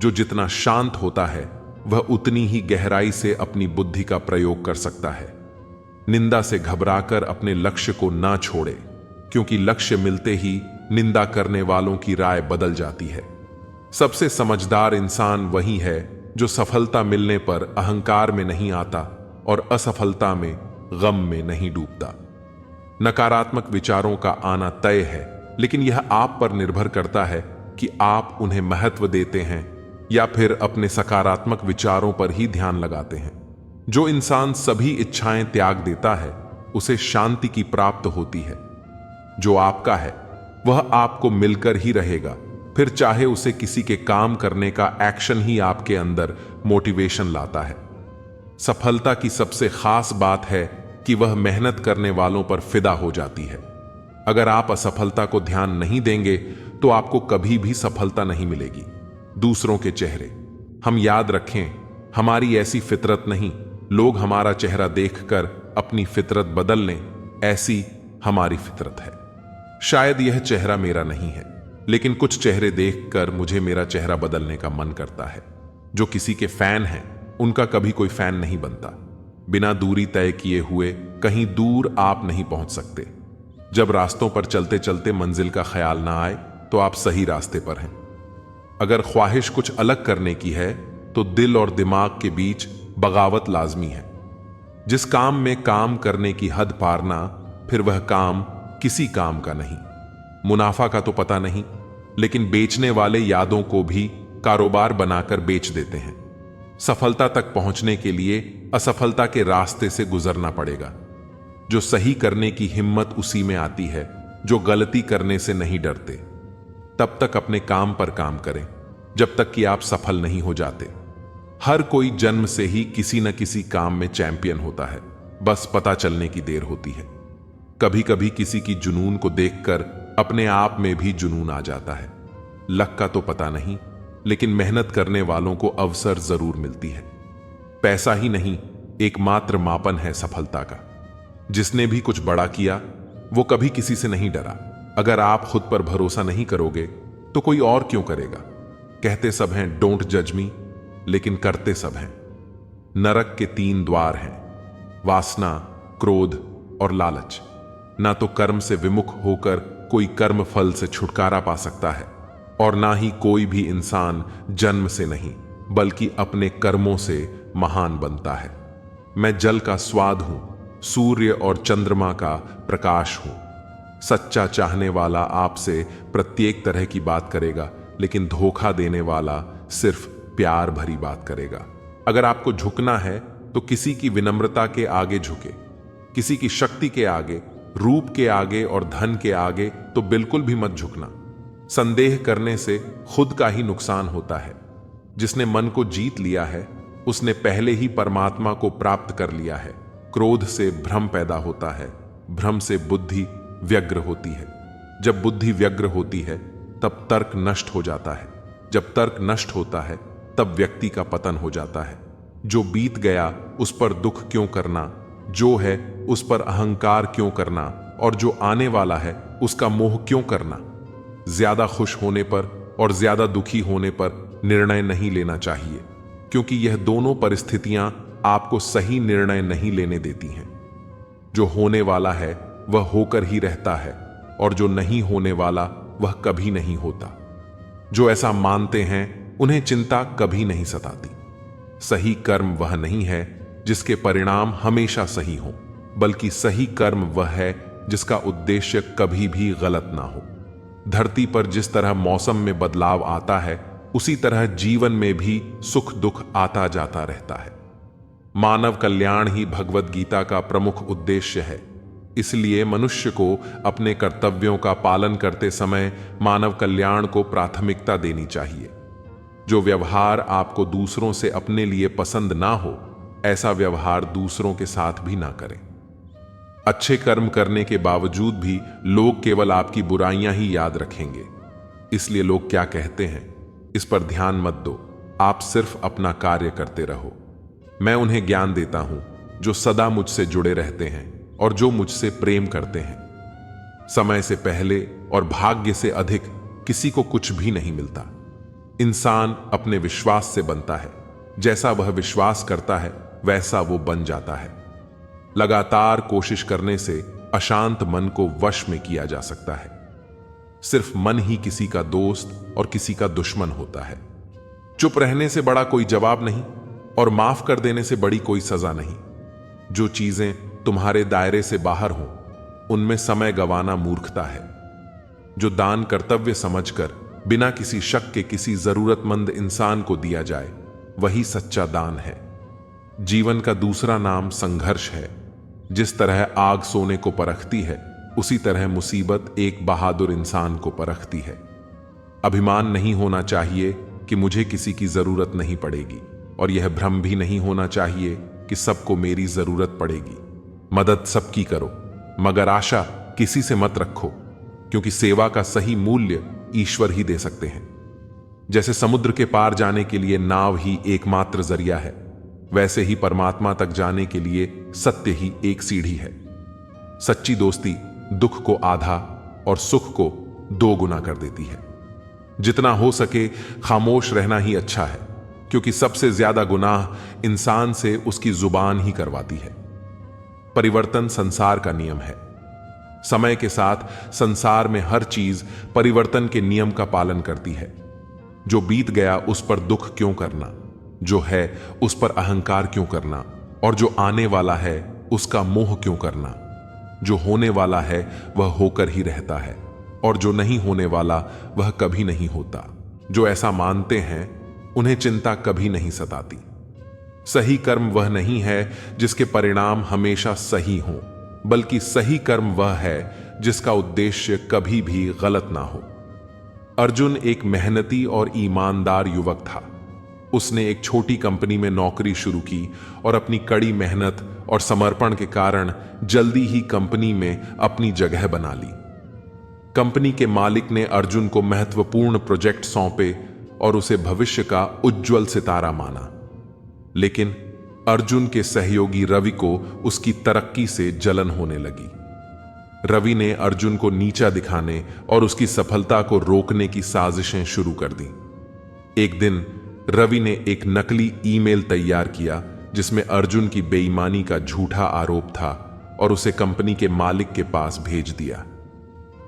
जो जितना शांत होता है वह उतनी ही गहराई से अपनी बुद्धि का प्रयोग कर सकता है। निंदा से घबराकर अपने लक्ष्य को ना छोड़े, क्योंकि लक्ष्य मिलते ही निंदा करने वालों की राय बदल जाती है। सबसे समझदार इंसान वही है जो सफलता मिलने पर अहंकार में नहीं आता और असफलता में गम में नहीं डूबता। नकारात्मक विचारों का आना तय है, लेकिन यह आप पर निर्भर करता है कि आप उन्हें महत्व देते हैं या फिर अपने सकारात्मक विचारों पर ही ध्यान लगाते हैं। जो इंसान सभी इच्छाएं त्याग देता है उसे शांति की प्राप्त होती है। जो आपका है वह आपको मिलकर ही रहेगा, फिर चाहे उसे किसी के काम करने का एक्शन ही आपके अंदर मोटिवेशन लाता है। सफलता की सबसे खास बात है कि वह मेहनत करने वालों पर फिदा हो जाती है। अगर आप असफलता को ध्यान नहीं देंगे तो आपको कभी भी सफलता नहीं मिलेगी। दूसरों के चेहरे हम याद रखें, हमारी ऐसी फितरत नहीं, लोग हमारा चेहरा देखकर अपनी फितरत बदल लें, ऐसी हमारी फितरत है। शायद यह चेहरा मेरा नहीं है, लेकिन कुछ चेहरे देखकर मुझे मेरा चेहरा बदलने का मन करता है। जो किसी के फैन हैं उनका कभी कोई फैन नहीं बनता। बिना दूरी तय किए हुए कहीं दूर आप नहीं पहुंच सकते। जब रास्तों पर चलते चलते मंजिल का ख्याल ना आए तो आप सही रास्ते पर हैं। अगर ख्वाहिश कुछ अलग करने की है तो दिल और दिमाग के बीच बगावत लाजमी है। जिस काम में काम करने की हद पारना, फिर वह काम किसी काम का नहीं। मुनाफा का तो पता नहीं, लेकिन बेचने वाले यादों को भी कारोबार बनाकर बेच देते हैं। सफलता तक पहुंचने के लिए असफलता के रास्ते से गुजरना पड़ेगा। जो सही करने की हिम्मत उसी में आती है जो गलती करने से नहीं डरते। तब तक अपने काम पर काम करें जब तक कि आप सफल नहीं हो जाते। हर कोई जन्म से ही किसी न किसी काम में चैंपियन होता है, बस पता चलने की देर होती है। कभी कभी किसी की जुनून को देखकर अपने आप में भी जुनून आ जाता है। लक का तो पता नहीं, लेकिन मेहनत करने वालों को अवसर जरूर मिलती है। पैसा ही नहीं एकमात्र मापन है सफलता का। जिसने भी कुछ बड़ा किया वो कभी किसी से नहीं डरा। अगर आप खुद पर भरोसा नहीं करोगे तो कोई और क्यों करेगा। कहते सब हैं डोंट जज मी, लेकिन करते सब हैं। नरक के 3 द्वार हैं, वासना, क्रोध और लालच। ना तो कर्म से विमुख होकर कोई कर्म फल से छुटकारा पा सकता है, और ना ही कोई भी इंसान जन्म से नहीं बल्कि अपने कर्मों से महान बनता है। मैं जल का स्वाद हूं, सूर्य और चंद्रमा का प्रकाश हूं। सच्चा चाहने वाला आपसे प्रत्येक तरह की बात करेगा, लेकिन धोखा देने वाला सिर्फ प्यार भरी बात करेगा। अगर आपको झुकना है तो किसी की विनम्रता के आगे झुके, किसी की शक्ति के आगे, रूप के आगे और धन के आगे तो बिल्कुल भी मत झुकना। संदेह करने से खुद का ही नुकसान होता है। जिसने मन को जीत लिया है उसने पहले ही परमात्मा को प्राप्त कर लिया है। क्रोध से भ्रम पैदा होता है, भ्रम से बुद्धि व्यग्र होती है। जब बुद्धि व्यग्र होती है तब तर्क नष्ट हो जाता है। जब तर्क नष्ट होता है तब व्यक्ति का पतन हो जाता है। जो बीत गया उस पर दुख क्यों करना, जो है उस पर अहंकार क्यों करना और जो आने वाला है उसका मोह क्यों करना। ज्यादा खुश होने पर और ज्यादा दुखी होने पर निर्णय नहीं लेना चाहिए, क्योंकि यह दोनों परिस्थितियां आपको सही निर्णय नहीं लेने देती हैं। जो होने वाला है वह होकर ही रहता है और जो नहीं होने वाला वह कभी नहीं होता। जो ऐसा मानते हैं उन्हें चिंता कभी नहीं सताती। सही कर्म वह नहीं है जिसके परिणाम हमेशा सही हों, बल्कि सही कर्म वह है जिसका उद्देश्य कभी भी गलत ना हो। धरती पर जिस तरह मौसम में बदलाव आता है, उसी तरह जीवन में भी सुख दुख आता जाता रहता है। मानव कल्याण ही भगवद गीता का प्रमुख उद्देश्य है। इसलिए मनुष्य को अपने कर्तव्यों का पालन करते समय मानव कल्याण को प्राथमिकता देनी चाहिए। जो व्यवहार आपको दूसरों से अपने लिए पसंद ना हो, ऐसा व्यवहार दूसरों के साथ भी ना करें। अच्छे कर्म करने के बावजूद भी लोग केवल आपकी बुराइयां ही याद रखेंगे। इसलिए लोग क्या कहते हैं, इस पर ध्यान मत दो। आप सिर्फ अपना कार्य करते रहो। मैं उन्हें ज्ञान देता हूं जो सदा मुझसे जुड़े रहते हैं और जो मुझसे प्रेम करते हैं। समय से पहले और भाग्य से अधिक किसी को कुछ भी नहीं मिलता। इंसान अपने विश्वास से बनता है। जैसा वह विश्वास करता है वैसा वो बन जाता है। लगातार कोशिश करने से अशांत मन को वश में किया जा सकता है। सिर्फ मन ही किसी का दोस्त और किसी का दुश्मन होता है। चुप रहने से बड़ा कोई जवाब नहीं और माफ कर देने से बड़ी कोई सजा नहीं। जो चीजें तुम्हारे दायरे से बाहर हों, उनमें समय गंवाना मूर्खता है। जो दान कर्तव्य समझकर बिना किसी शक के किसी जरूरतमंद इंसान को दिया जाए, वही सच्चा दान है। जीवन का दूसरा नाम संघर्ष है। जिस तरह आग सोने को परखती है, उसी तरह मुसीबत एक बहादुर इंसान को परखती है। अभिमान नहीं होना चाहिए कि मुझे किसी की जरूरत नहीं पड़ेगी, और यह भ्रम भी नहीं होना चाहिए कि सबको मेरी जरूरत पड़ेगी। मदद सबकी करो, मगर आशा किसी से मत रखो, क्योंकि सेवा का सही मूल्य ईश्वर ही दे सकते हैं। जैसे समुद्र के पार जाने के लिए नाव ही एकमात्र जरिया है, वैसे ही परमात्मा तक जाने के लिए सत्य ही एक सीढ़ी है। सच्ची दोस्ती दुख को आधा और सुख को 2 गुना कर देती है। जितना हो सके खामोश रहना ही अच्छा है, क्योंकि सबसे ज्यादा गुनाह इंसान से उसकी जुबान ही करवाती है। परिवर्तन संसार का नियम है। समय के साथ संसार में हर चीज परिवर्तन के नियम का पालन करती है। जो बीत गया उस पर दुख क्यों करना, जो है उस पर अहंकार क्यों करना, और जो आने वाला है उसका मोह क्यों करना। जो होने वाला है वह होकर ही रहता है, और जो नहीं होने वाला वह कभी नहीं होता। जो ऐसा मानते हैं उन्हें चिंता कभी नहीं सताती। सही कर्म वह नहीं है जिसके परिणाम हमेशा सही हों, बल्कि सही कर्म वह है जिसका उद्देश्य कभी भी गलत ना हो। अर्जुन एक मेहनती और ईमानदार युवक था। उसने एक छोटी कंपनी में नौकरी शुरू की और अपनी कड़ी मेहनत और समर्पण के कारण जल्दी ही कंपनी में अपनी जगह बना ली। कंपनी के मालिक ने अर्जुन को महत्वपूर्ण प्रोजेक्ट सौंपे और उसे भविष्य का उज्जवल सितारा माना। लेकिन अर्जुन के सहयोगी रवि को उसकी तरक्की से जलन होने लगी। रवि ने अर्जुन को नीचा दिखाने और उसकी सफलता को रोकने की साजिशें शुरू कर दी। एक दिन रवि ने एक नकली ईमेल तैयार किया जिसमें अर्जुन की बेईमानी का झूठा आरोप था और उसे कंपनी के मालिक के पास भेज दिया।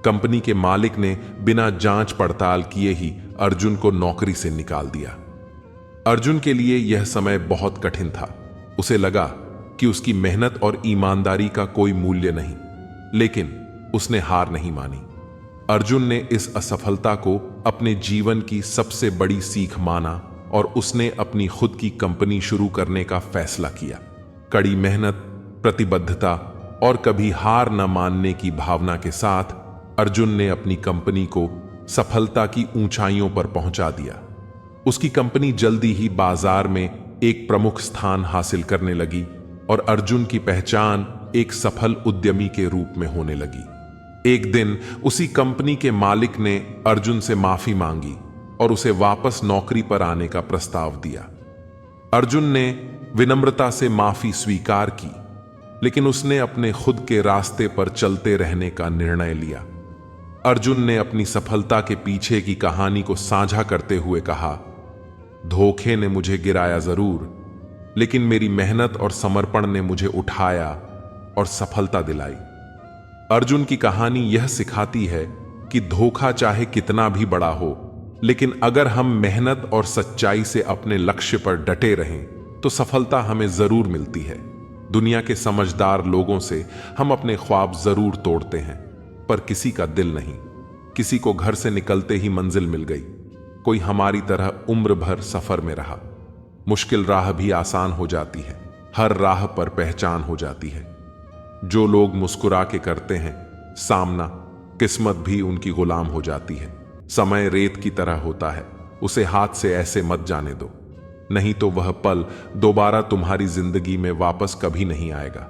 कंपनी के मालिक ने बिना जांच पड़ताल किए ही अर्जुन को नौकरी से निकाल दिया। अर्जुन के लिए यह समय बहुत कठिन था। उसे लगा कि उसकी मेहनत और ईमानदारी का कोई मूल्य नहीं, लेकिन उसने हार नहीं मानी। अर्जुन ने इस असफलता को अपने जीवन की सबसे बड़ी सीख माना और उसने अपनी खुद की कंपनी शुरू करने का फैसला किया। कड़ी मेहनत, प्रतिबद्धता और कभी हार न मानने की भावना के साथ अर्जुन ने अपनी कंपनी को सफलता की ऊंचाइयों पर पहुंचा दिया। उसकी कंपनी जल्दी ही बाजार में एक प्रमुख स्थान हासिल करने लगी और अर्जुन की पहचान एक सफल उद्यमी के रूप में होने लगी। एक दिन उसी कंपनी के मालिक ने अर्जुन से माफी मांगी और उसे वापस नौकरी पर आने का प्रस्ताव दिया। अर्जुन ने विनम्रता से माफी स्वीकार की, लेकिन उसने अपने खुद के रास्ते पर चलते रहने का निर्णय लिया। अर्जुन ने अपनी सफलता के पीछे की कहानी को साझा करते हुए कहा, धोखे ने मुझे गिराया जरूर, लेकिन मेरी मेहनत और समर्पण ने मुझे उठाया और सफलता दिलाई। अर्जुन की कहानी यह सिखाती है कि धोखा चाहे कितना भी बड़ा हो, लेकिन अगर हम मेहनत और सच्चाई से अपने लक्ष्य पर डटे रहें तो सफलता हमें जरूर मिलती है। दुनिया के समझदार लोगों से हम अपने ख्वाब जरूर तोड़ते हैं, पर किसी का दिल नहीं। किसी को घर से निकलते ही मंजिल मिल गई, कोई हमारी तरह उम्र भर सफर में रहा। मुश्किल राह भी आसान हो जाती है, हर राह पर पहचान हो जाती है। जो लोग मुस्कुरा के करते हैं सामना, किस्मत भी उनकी गुलाम हो जाती है। समय रेत की तरह होता है, उसे हाथ से ऐसे मत जाने दो, नहीं तो वह पल दोबारा तुम्हारी जिंदगी में वापस कभी नहीं आएगा।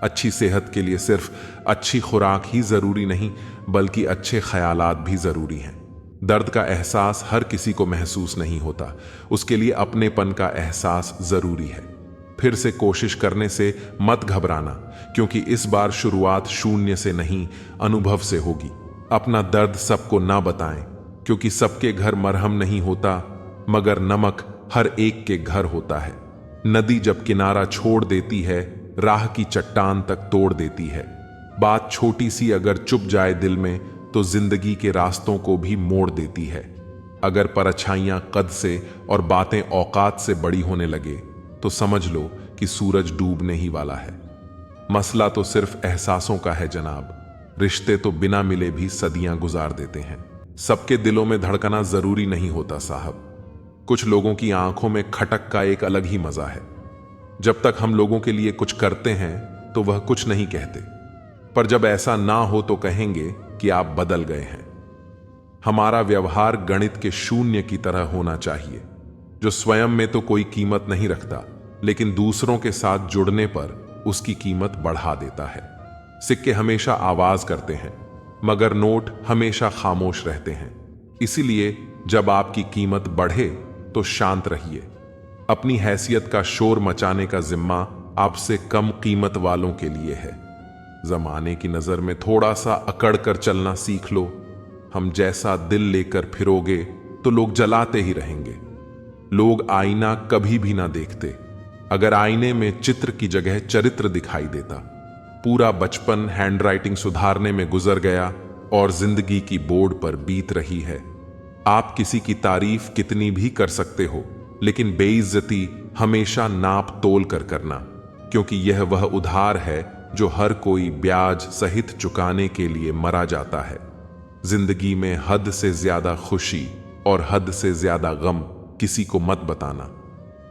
अच्छी सेहत के लिए सिर्फ अच्छी खुराक ही जरूरी नहीं, बल्कि अच्छे ख्यालात भी जरूरी हैं। दर्द का एहसास हर किसी को महसूस नहीं होता, उसके लिए अपनेपन का एहसास जरूरी है। फिर से कोशिश करने से मत घबराना, क्योंकि इस बार शुरुआत शून्य से नहीं, अनुभव से होगी। अपना दर्द सबको ना बताएं, क्योंकि सबके घर मरहम नहीं होता, मगर नमक हर एक के घर होता है। नदी जब किनारा छोड़ देती है, राह की चट्टान तक तोड़ देती है। बात छोटी सी अगर चुप जाए दिल में, तो जिंदगी के रास्तों को भी मोड़ देती है। अगर परछाइयां कद से और बातें औकात से बड़ी होने लगे, तो समझ लो कि सूरज डूबने ही वाला है। मसला तो सिर्फ एहसासों का है जनाब, रिश्ते तो बिना मिले भी सदियां गुजार देते हैं। सबके दिलों में धड़कना जरूरी नहीं होता साहब। कुछ लोगों की आंखों में खटक का एक अलग ही मजा है। जब तक हम लोगों के लिए कुछ करते हैं तो वह कुछ नहीं कहते, पर जब ऐसा ना हो तो कहेंगे कि आप बदल गए हैं। हमारा व्यवहार गणित के शून्य की तरह होना चाहिए, जो स्वयं में तो कोई कीमत नहीं रखता, लेकिन दूसरों के साथ जुड़ने पर उसकी कीमत बढ़ा देता है। सिक्के हमेशा आवाज करते हैं, मगर नोट हमेशा खामोश रहते हैं। इसीलिए जब आपकी कीमत बढ़े तो शांत रहिए। अपनी हैसियत का शोर मचाने का जिम्मा आपसे कम कीमत वालों के लिए है। जमाने की नजर में थोड़ा सा अकड़ कर चलना सीख लो। हम जैसा दिल लेकर फिरोगे तो लोग जलाते ही रहेंगे। लोग आईना कभी भी ना देखते, अगर आईने में चित्र की जगह चरित्र दिखाई देता। पूरा बचपन हैंडराइटिंग सुधारने में गुजर गया और जिंदगी की बोर्ड पर बीत रही है। आप किसी की तारीफ कितनी भी कर सकते हो, लेकिन बेइज्जती हमेशा नाप तोल कर करना, क्योंकि यह वह उधार है जो हर कोई ब्याज सहित चुकाने के लिए मरा जाता है। जिंदगी में हद से ज्यादा खुशी और हद से ज्यादा गम किसी को मत बताना,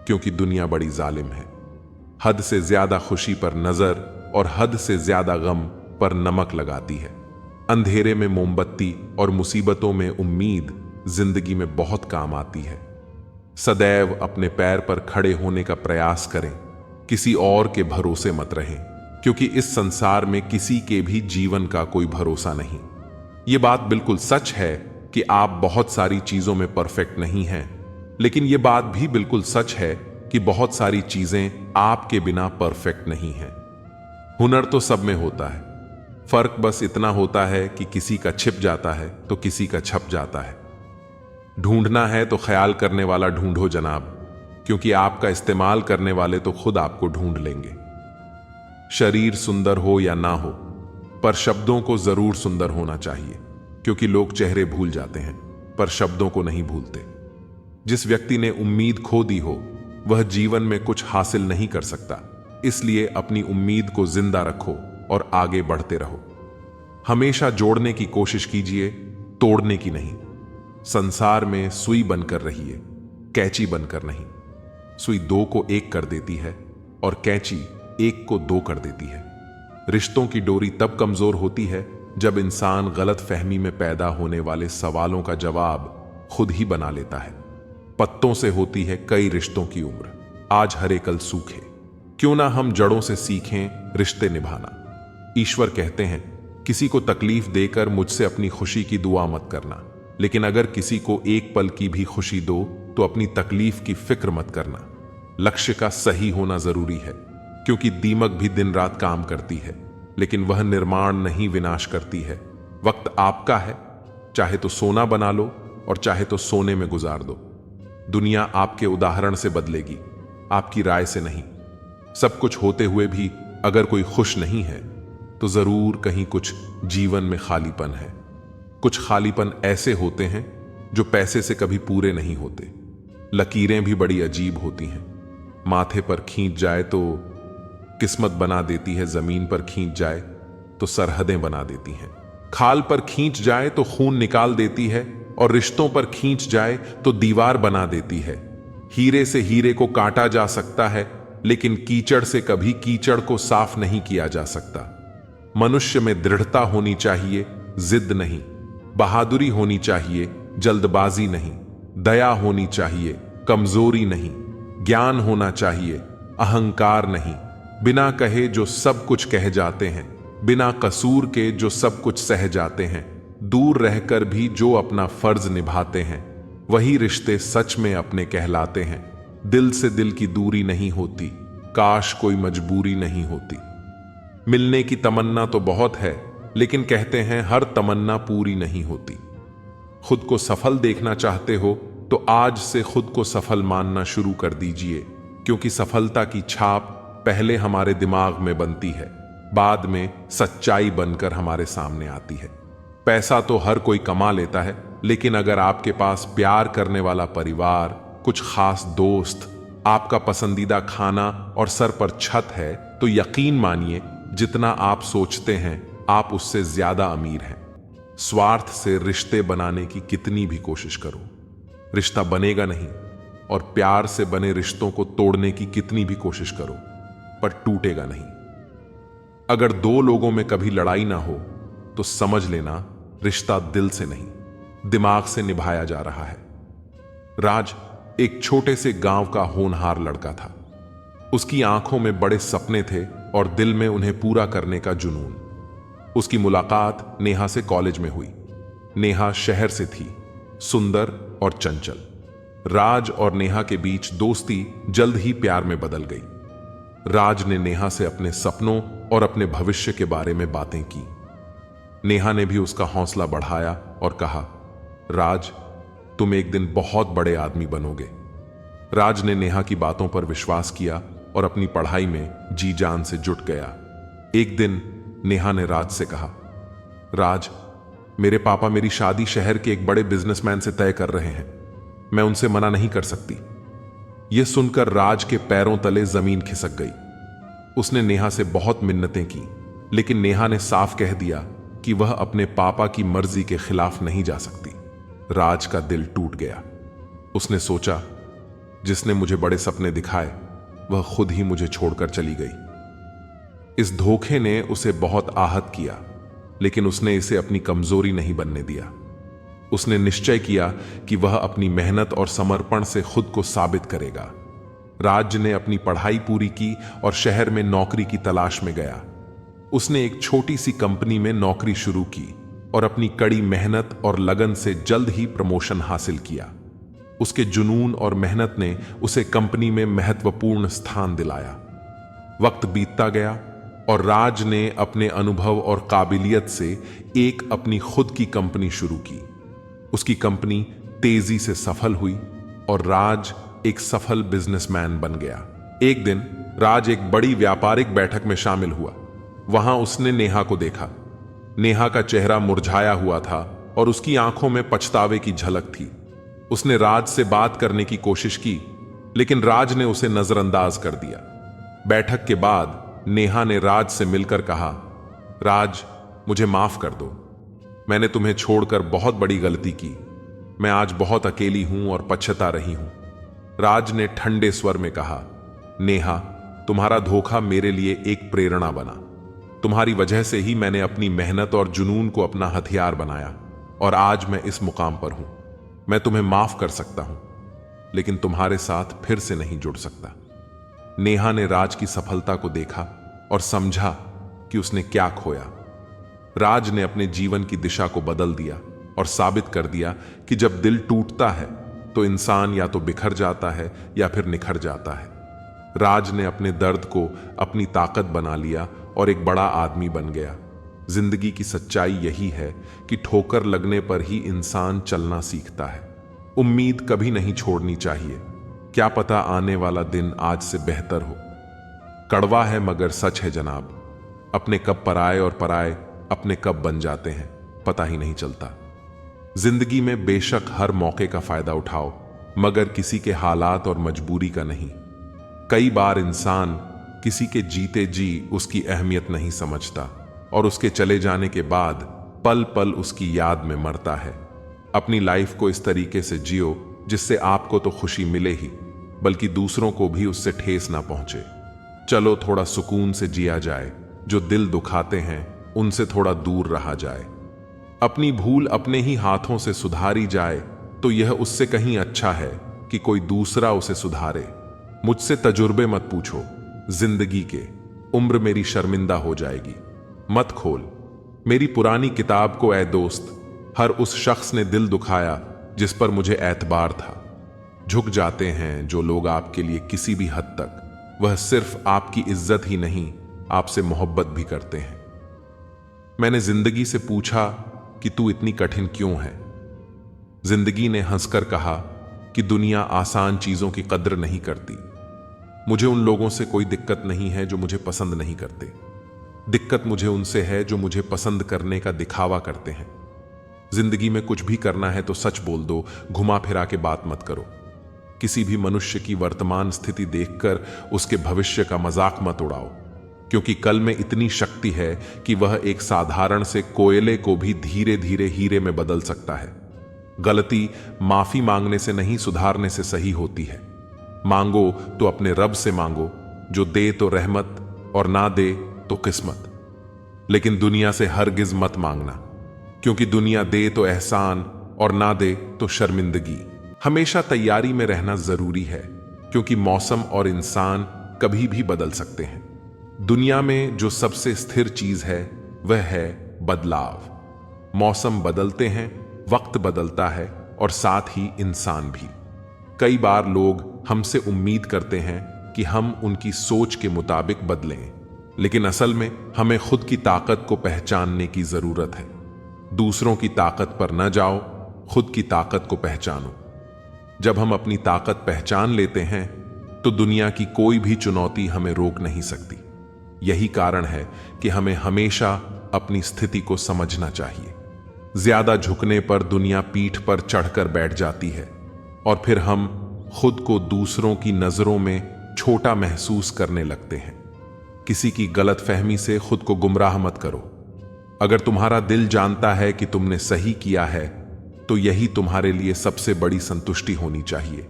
क्योंकि दुनिया बड़ी जालिम है। हद से ज्यादा खुशी पर नजर और हद से ज्यादा गम पर नमक लगाती है। अंधेरे में मोमबत्ती और मुसीबतों में उम्मीद जिंदगी में बहुत काम आती है। सदैव अपने पैर पर खड़े होने का प्रयास करें, किसी और के भरोसे मत रहें, क्योंकि इस संसार में किसी के भी जीवन का कोई भरोसा नहीं। यह बात बिल्कुल सच है कि आप बहुत सारी चीजों में परफेक्ट नहीं हैं, लेकिन यह बात भी बिल्कुल सच है कि बहुत सारी चीजें आपके बिना परफेक्ट नहीं हैं। हुनर तो सब में होता है, फर्क बस इतना होता है कि किसी का छिप जाता है तो किसी का छप जाता है। ढूंढना है तो ख्याल करने वाला ढूंढो जनाब, क्योंकि आपका इस्तेमाल करने वाले तो खुद आपको ढूंढ लेंगे। शरीर सुंदर हो या ना हो, पर शब्दों को जरूर सुंदर होना चाहिए, क्योंकि लोग चेहरे भूल जाते हैं पर शब्दों को नहीं भूलते। जिस व्यक्ति ने उम्मीद खो दी हो वह जीवन में कुछ हासिल नहीं कर सकता, इसलिए अपनी उम्मीद को जिंदा रखो और आगे बढ़ते रहो। हमेशा जोड़ने की कोशिश कीजिए, तोड़ने की नहीं। संसार में सुई बनकर रहिए, कैंची बनकर नहीं। सुई दो को एक कर देती है और कैंची एक को दो कर देती है। रिश्तों की डोरी तब कमजोर होती है जब इंसान गलत फहमी में पैदा होने वाले सवालों का जवाब खुद ही बना लेता है। पत्तों से होती है कई रिश्तों की उम्र, आज हरे कल सूखे। क्यों ना हम जड़ों से सीखें रिश्ते निभाना। ईश्वर कहते हैं, किसी को तकलीफ देकर मुझसे अपनी खुशी की दुआ मत करना, लेकिन अगर किसी को एक पल की भी खुशी दो तो अपनी तकलीफ की फिक्र मत करना। लक्ष्य का सही होना जरूरी है, क्योंकि दीमक भी दिन रात काम करती है, लेकिन वह निर्माण नहीं विनाश करती है। वक्त आपका है, चाहे तो सोना बना लो और चाहे तो सोने में गुजार दो। दुनिया आपके उदाहरण से बदलेगी, आपकी राय से नहीं। सब कुछ होते हुए भी अगर कोई खुश नहीं है तो जरूर कहीं कुछ जीवन में खालीपन है। कुछ खालीपन ऐसे होते हैं जो पैसे से कभी पूरे नहीं होते। लकीरें भी बड़ी अजीब होती हैं। माथे पर खींच जाए तो किस्मत बना देती है, जमीन पर खींच जाए तो सरहदें बना देती हैं। खाल पर खींच जाए तो खून निकाल देती है और रिश्तों पर खींच जाए तो दीवार बना देती है। हीरे से हीरे को काटा जा सकता है, लेकिन कीचड़ से कभी कीचड़ को साफ नहीं किया जा सकता। मनुष्य में दृढ़ता होनी चाहिए, जिद नहीं। बहादुरी होनी चाहिए, जल्दबाजी नहीं। दया होनी चाहिए, कमजोरी नहीं। ज्ञान होना चाहिए, अहंकार नहीं। बिना कहे जो सब कुछ कह जाते हैं, बिना कसूर के जो सब कुछ सह जाते हैं, दूर रहकर भी जो अपना फर्ज निभाते हैं, वही रिश्ते सच में अपने कहलाते हैं। दिल से दिल की दूरी नहीं होती, काश कोई मजबूरी नहीं होती। मिलने की तमन्ना तो बहुत है, लेकिन कहते हैं हर तमन्ना पूरी नहीं होती। खुद को सफल देखना चाहते हो तो आज से खुद को सफल मानना शुरू कर दीजिए, क्योंकि सफलता की छाप पहले हमारे दिमाग में बनती है, बाद में सच्चाई बनकर हमारे सामने आती है। पैसा तो हर कोई कमा लेता है, लेकिन अगर आपके पास प्यार करने वाला परिवार, कुछ खास दोस्त, आपका पसंदीदा खाना और सर पर छत है, तो यकीन मानिए जितना आप सोचते हैं आप उससे ज्यादा अमीर हैं। स्वार्थ से रिश्ते बनाने की कितनी भी कोशिश करो, रिश्ता बनेगा नहीं। और प्यार से बने रिश्तों को तोड़ने की कितनी भी कोशिश करो, पर टूटेगा नहीं। अगर दो लोगों में कभी लड़ाई ना हो तो समझ लेना रिश्ता दिल से नहीं, दिमाग से निभाया जा रहा है। राज एक छोटे से गांव का होनहार लड़का था। उसकी आंखों में बड़े सपने थे और दिल में उन्हें पूरा करने का जुनून। उसकी मुलाकात नेहा से कॉलेज में हुई। नेहा शहर से थी, सुंदर और चंचल। राज और नेहा के बीच दोस्ती जल्द ही प्यार में बदल गई। राज ने नेहा से अपने सपनों और अपने भविष्य के बारे में बातें की। नेहा ने भी उसका हौसला बढ़ाया और कहा, राज, तुम एक दिन बहुत बड़े आदमी बनोगे। राज ने नेहा की बातों पर विश्वास किया और अपनी पढ़ाई में जी जान से जुट गया। एक दिन नेहा ने राज से कहा, राज, मेरे पापा मेरी शादी शहर के एक बड़े बिजनेसमैन से तय कर रहे हैं। मैं उनसे मना नहीं कर सकती। यह सुनकर राज के पैरों तले जमीन खिसक गई। उसने नेहा से बहुत मिन्नतें की, लेकिन नेहा ने साफ कह दिया कि वह अपने पापा की मर्जी के खिलाफ नहीं जा सकती। राज का दिल टूट गया। उसने सोचा, जिसने मुझे बड़े सपने दिखाए वह खुद ही मुझे छोड़कर चली गई। इस धोखे ने उसे बहुत आहत किया, लेकिन उसने इसे अपनी कमजोरी नहीं बनने दिया। उसने निश्चय किया कि वह अपनी मेहनत और समर्पण से खुद को साबित करेगा। राज ने अपनी पढ़ाई पूरी की और शहर में नौकरी की तलाश में गया। उसने एक छोटी सी कंपनी में नौकरी शुरू की और अपनी कड़ी मेहनत और लगन से जल्द ही प्रमोशन हासिल किया। उसके जुनून और मेहनत ने उसे कंपनी में महत्वपूर्ण स्थान दिलाया। वक्त बीतता गया और राज ने अपने अनुभव और काबिलियत से एक अपनी खुद की कंपनी शुरू की। उसकी कंपनी तेजी से सफल हुई और राज एक सफल बिजनेसमैन बन गया। एक दिन राज एक बड़ी व्यापारिक बैठक में शामिल हुआ। वहां उसने नेहा को देखा। नेहा का चेहरा मुरझाया हुआ था और उसकी आंखों में पछतावे की झलक थी। उसने राज से बात करने की कोशिश की, लेकिन राज ने उसे नजरअंदाज कर दिया। बैठक के बाद नेहा ने राज से मिलकर कहा, राज, मुझे माफ कर दो। मैंने तुम्हें छोड़कर बहुत बड़ी गलती की। मैं आज बहुत अकेली हूं और पछता रही हूं। राज ने ठंडे स्वर में कहा, नेहा, तुम्हारा धोखा मेरे लिए एक प्रेरणा बना। तुम्हारी वजह से ही मैंने अपनी मेहनत और जुनून को अपना हथियार बनाया और आज मैं इस मुकाम पर हूं। मैं तुम्हें माफ कर सकता हूं, लेकिन तुम्हारे साथ फिर से नहीं जुड़ सकता। नेहा ने राज की सफलता को देखा और समझा कि उसने क्या खोया। राज ने अपने जीवन की दिशा को बदल दिया और साबित कर दिया कि जब दिल टूटता है तो इंसान या तो बिखर जाता है या फिर निखर जाता है। राज ने अपने दर्द को अपनी ताकत बना लिया और एक बड़ा आदमी बन गया। जिंदगी की सच्चाई यही है कि ठोकर लगने पर ही इंसान चलना सीखता है। उम्मीद कभी नहीं छोड़नी चाहिए। क्या पता आने वाला दिन आज से बेहतर हो। कड़वा है मगर सच है जनाब। अपने कब पराए और पराए अपने कब बन जाते हैं, पता ही नहीं चलता। जिंदगी में बेशक हर मौके का फायदा उठाओ, मगर किसी के हालात और मजबूरी का नहीं। कई बार इंसान किसी के जीते जी उसकी अहमियत नहीं समझता और उसके चले जाने के बाद पल पल उसकी याद में मरता है। अपनी लाइफ को इस तरीके से जियो जिससे आपको तो खुशी मिले ही, बल्कि दूसरों को भी उससे ठेस ना पहुंचे। चलो थोड़ा सुकून से जिया जाए, जो दिल दुखाते हैं उनसे थोड़ा दूर रहा जाए। अपनी भूल अपने ही हाथों से सुधारी जाए तो यह उससे कहीं अच्छा है कि कोई दूसरा उसे सुधारे। मुझसे तजुर्बे मत पूछो जिंदगी के, उम्र मेरी शर्मिंदा हो जाएगी। मत खोल मेरी पुरानी किताब को ऐ दोस्त, हर उस शख्स ने दिल दुखाया जिस पर मुझे एतबार था। झुक जाते हैं जो लोग आपके लिए किसी भी हद तक, वह सिर्फ आपकी इज्जत ही नहीं आपसे मोहब्बत भी करते हैं। मैंने जिंदगी से पूछा कि तू इतनी कठिन क्यों है। जिंदगी ने हंसकर कहा कि दुनिया आसान चीजों की कद्र नहीं करती। मुझे उन लोगों से कोई दिक्कत नहीं है जो मुझे पसंद नहीं करते। दिक्कत मुझे उनसे है जो मुझे पसंद करने का दिखावा करते हैं। जिंदगी में कुछ भी करना है तो सच बोल दो, घुमा फिरा के बात मत करो। किसी भी मनुष्य की वर्तमान स्थिति देखकर उसके भविष्य का मजाक मत उड़ाओ, क्योंकि कल में इतनी शक्ति है कि वह एक साधारण से कोयले को भी धीरे धीरे हीरे में बदल सकता है। गलती माफी मांगने से नहीं, सुधारने से सही होती है। मांगो तो अपने रब से मांगो, जो दे तो रहमत और ना दे तो किस्मत। लेकिन दुनिया से हरगिज मत मांगना, क्योंकि दुनिया दे तो एहसान और ना दे तो शर्मिंदगी। हमेशा तैयारी में रहना जरूरी है, क्योंकि मौसम और इंसान कभी भी बदल सकते हैं। दुनिया में जो सबसे स्थिर चीज है वह है बदलाव। मौसम बदलते हैं, वक्त बदलता है और साथ ही इंसान भी। कई बार लोग हमसे उम्मीद करते हैं कि हम उनकी सोच के मुताबिक बदलें, लेकिन असल में हमें खुद की ताकत को पहचानने की जरूरत है। दूसरों की ताकत पर न जाओ, खुद की ताकत को पहचानो। जब हम अपनी ताकत पहचान लेते हैं तो दुनिया की कोई भी चुनौती हमें रोक नहीं सकती। यही कारण है कि हमें हमेशा अपनी स्थिति को समझना चाहिए। ज्यादा झुकने पर दुनिया पीठ पर चढ़कर बैठ जाती है और फिर हम खुद को दूसरों की नजरों में छोटा महसूस करने लगते हैं। किसी की गलतफहमी से खुद को गुमराह मत करो। अगर तुम्हारा दिल जानता है कि तुमने सही किया है तो यही तुम्हारे लिए सबसे बड़ी संतुष्टि होनी चाहिए।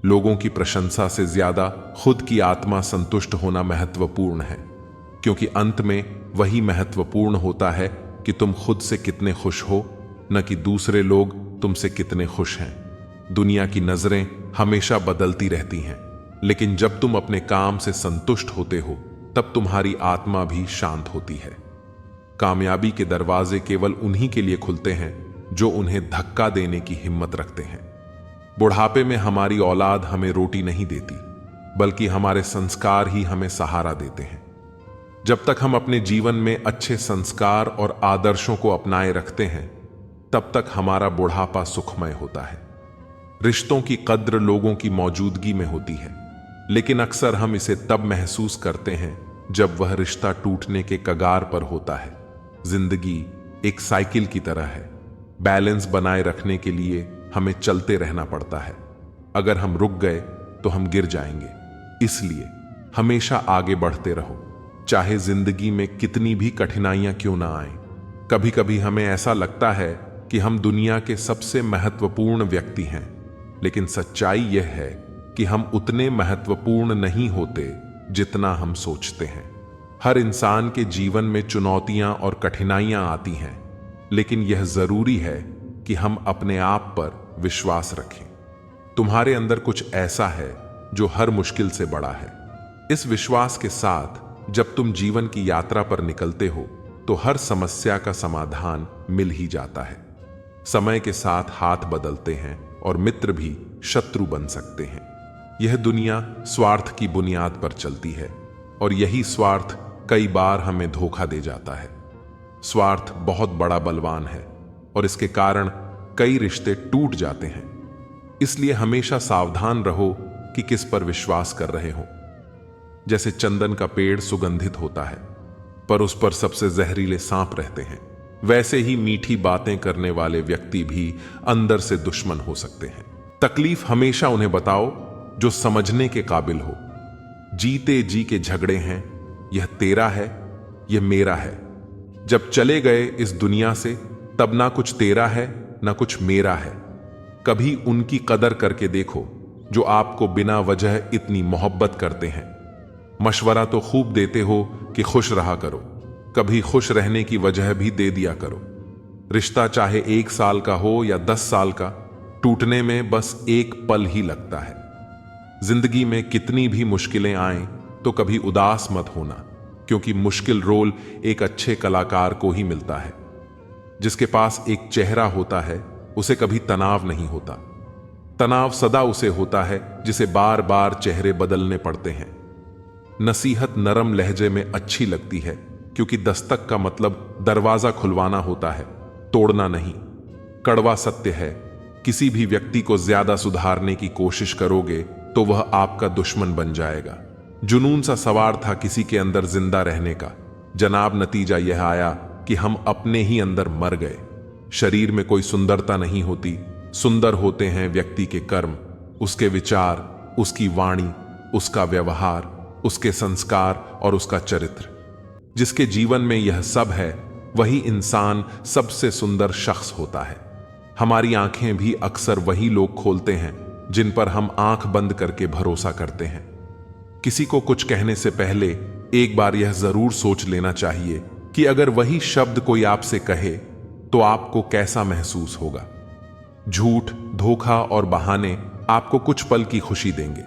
लोगों की प्रशंसा से ज्यादा खुद की आत्मा संतुष्ट होना महत्वपूर्ण है, क्योंकि अंत में वही महत्वपूर्ण होता है कि तुम खुद से कितने खुश हो, न कि दूसरे लोग तुमसे कितने खुश हैं। दुनिया की नजरें हमेशा बदलती रहती हैं, लेकिन जब तुम अपने काम से संतुष्ट होते हो तब तुम्हारी आत्मा भी शांत होती है। कामयाबी के दरवाजे केवल उन्हीं के लिए खुलते हैं जो उन्हें धक्का देने की हिम्मत रखते हैं। बुढ़ापे में हमारी औलाद हमें रोटी नहीं देती, बल्कि हमारे संस्कार ही हमें सहारा देते हैं। जब तक हम अपने जीवन में अच्छे संस्कार और आदर्शों को अपनाए रखते हैं, तब तक हमारा बुढ़ापा सुखमय होता है। रिश्तों की कद्र लोगों की मौजूदगी में होती है, लेकिन अक्सर हम इसे तब महसूस करते हैं जब वह रिश्ता टूटने के कगार पर होता है। जिंदगी एक साइकिल की तरह है। बैलेंस बनाए रखने के लिए हमें चलते रहना पड़ता है। अगर हम रुक गए तो हम गिर जाएंगे। इसलिए हमेशा आगे बढ़ते रहो, चाहे जिंदगी में कितनी भी कठिनाइयां क्यों ना आए। कभी कभी हमें ऐसा लगता है कि हम दुनिया के सबसे महत्वपूर्ण व्यक्ति हैं, लेकिन सच्चाई यह है कि हम उतने महत्वपूर्ण नहीं होते जितना हम सोचते हैं। हर इंसान के जीवन में चुनौतियां और कठिनाइयां आती हैं, लेकिन यह जरूरी है कि हम अपने आप पर विश्वास रखें। तुम्हारे अंदर कुछ ऐसा है जो हर मुश्किल से बड़ा है। इस विश्वास के साथ जब तुम जीवन की यात्रा पर निकलते हो तो हर समस्या का समाधान मिल ही जाता है। समय के साथ हाथ बदलते हैं और मित्र भी शत्रु बन सकते हैं। यह दुनिया स्वार्थ की बुनियाद पर चलती है और यही स्वार्थ कई बार हमें धोखा दे जाता है। स्वार्थ बहुत बड़ा बलवान है और इसके कारण कई रिश्ते टूट जाते हैं। इसलिए हमेशा सावधान रहो कि किस पर विश्वास कर रहे हो। जैसे चंदन का पेड़ सुगंधित होता है पर उस पर सबसे जहरीले सांप रहते हैं, वैसे ही मीठी बातें करने वाले व्यक्ति भी अंदर से दुश्मन हो सकते हैं। तकलीफ हमेशा उन्हें बताओ जो समझने के काबिल हो। जीते जी के झगड़े हैं, यह तेरा है, यह मेरा है। जब चले गए इस दुनिया से तब ना कुछ तेरा है ना कुछ मेरा है। कभी उनकी कदर करके देखो जो आपको बिना वजह इतनी मोहब्बत करते हैं। मशवरा तो खूब देते हो कि खुश रहा करो, कभी खुश रहने की वजह भी दे दिया करो। रिश्ता चाहे 1 साल का हो या 10 साल का, टूटने में बस एक पल ही लगता है। जिंदगी में कितनी भी मुश्किलें आएं तो कभी उदास मत होना, क्योंकि मुश्किल रोल एक अच्छे कलाकार को ही मिलता है। जिसके पास एक चेहरा होता है उसे कभी तनाव नहीं होता। तनाव सदा उसे होता है जिसे बार बार चेहरे बदलने पड़ते हैं। नसीहत नरम लहजे में अच्छी लगती है, क्योंकि दस्तक का मतलब दरवाजा खुलवाना होता है, तोड़ना नहीं। कड़वा सत्य है, किसी भी व्यक्ति को ज्यादा सुधारने की कोशिश करोगे तो वह आपका दुश्मन बन जाएगा। जुनून सा सवार था किसी के अंदर जिंदा रहने का, जनाब नतीजा यह आया कि हम अपने ही अंदर मर गए। शरीर में कोई सुंदरता नहीं होती, सुंदर होते हैं व्यक्ति के कर्म, उसके विचार, उसकी वाणी, उसका व्यवहार, उसके संस्कार और उसका चरित्र। जिसके जीवन में यह सब है वही इंसान सबसे सुंदर शख्स होता है। हमारी आंखें भी अक्सर वही लोग खोलते हैं जिन पर हम आंख बंद करके भरोसा करते हैं। किसी को कुछ कहने से पहले एक बार यह जरूर सोच लेना चाहिए कि अगर वही शब्द कोई आपसे कहे तो आपको कैसा महसूस होगा। झूठ, धोखा और बहाने आपको कुछ पल की खुशी देंगे,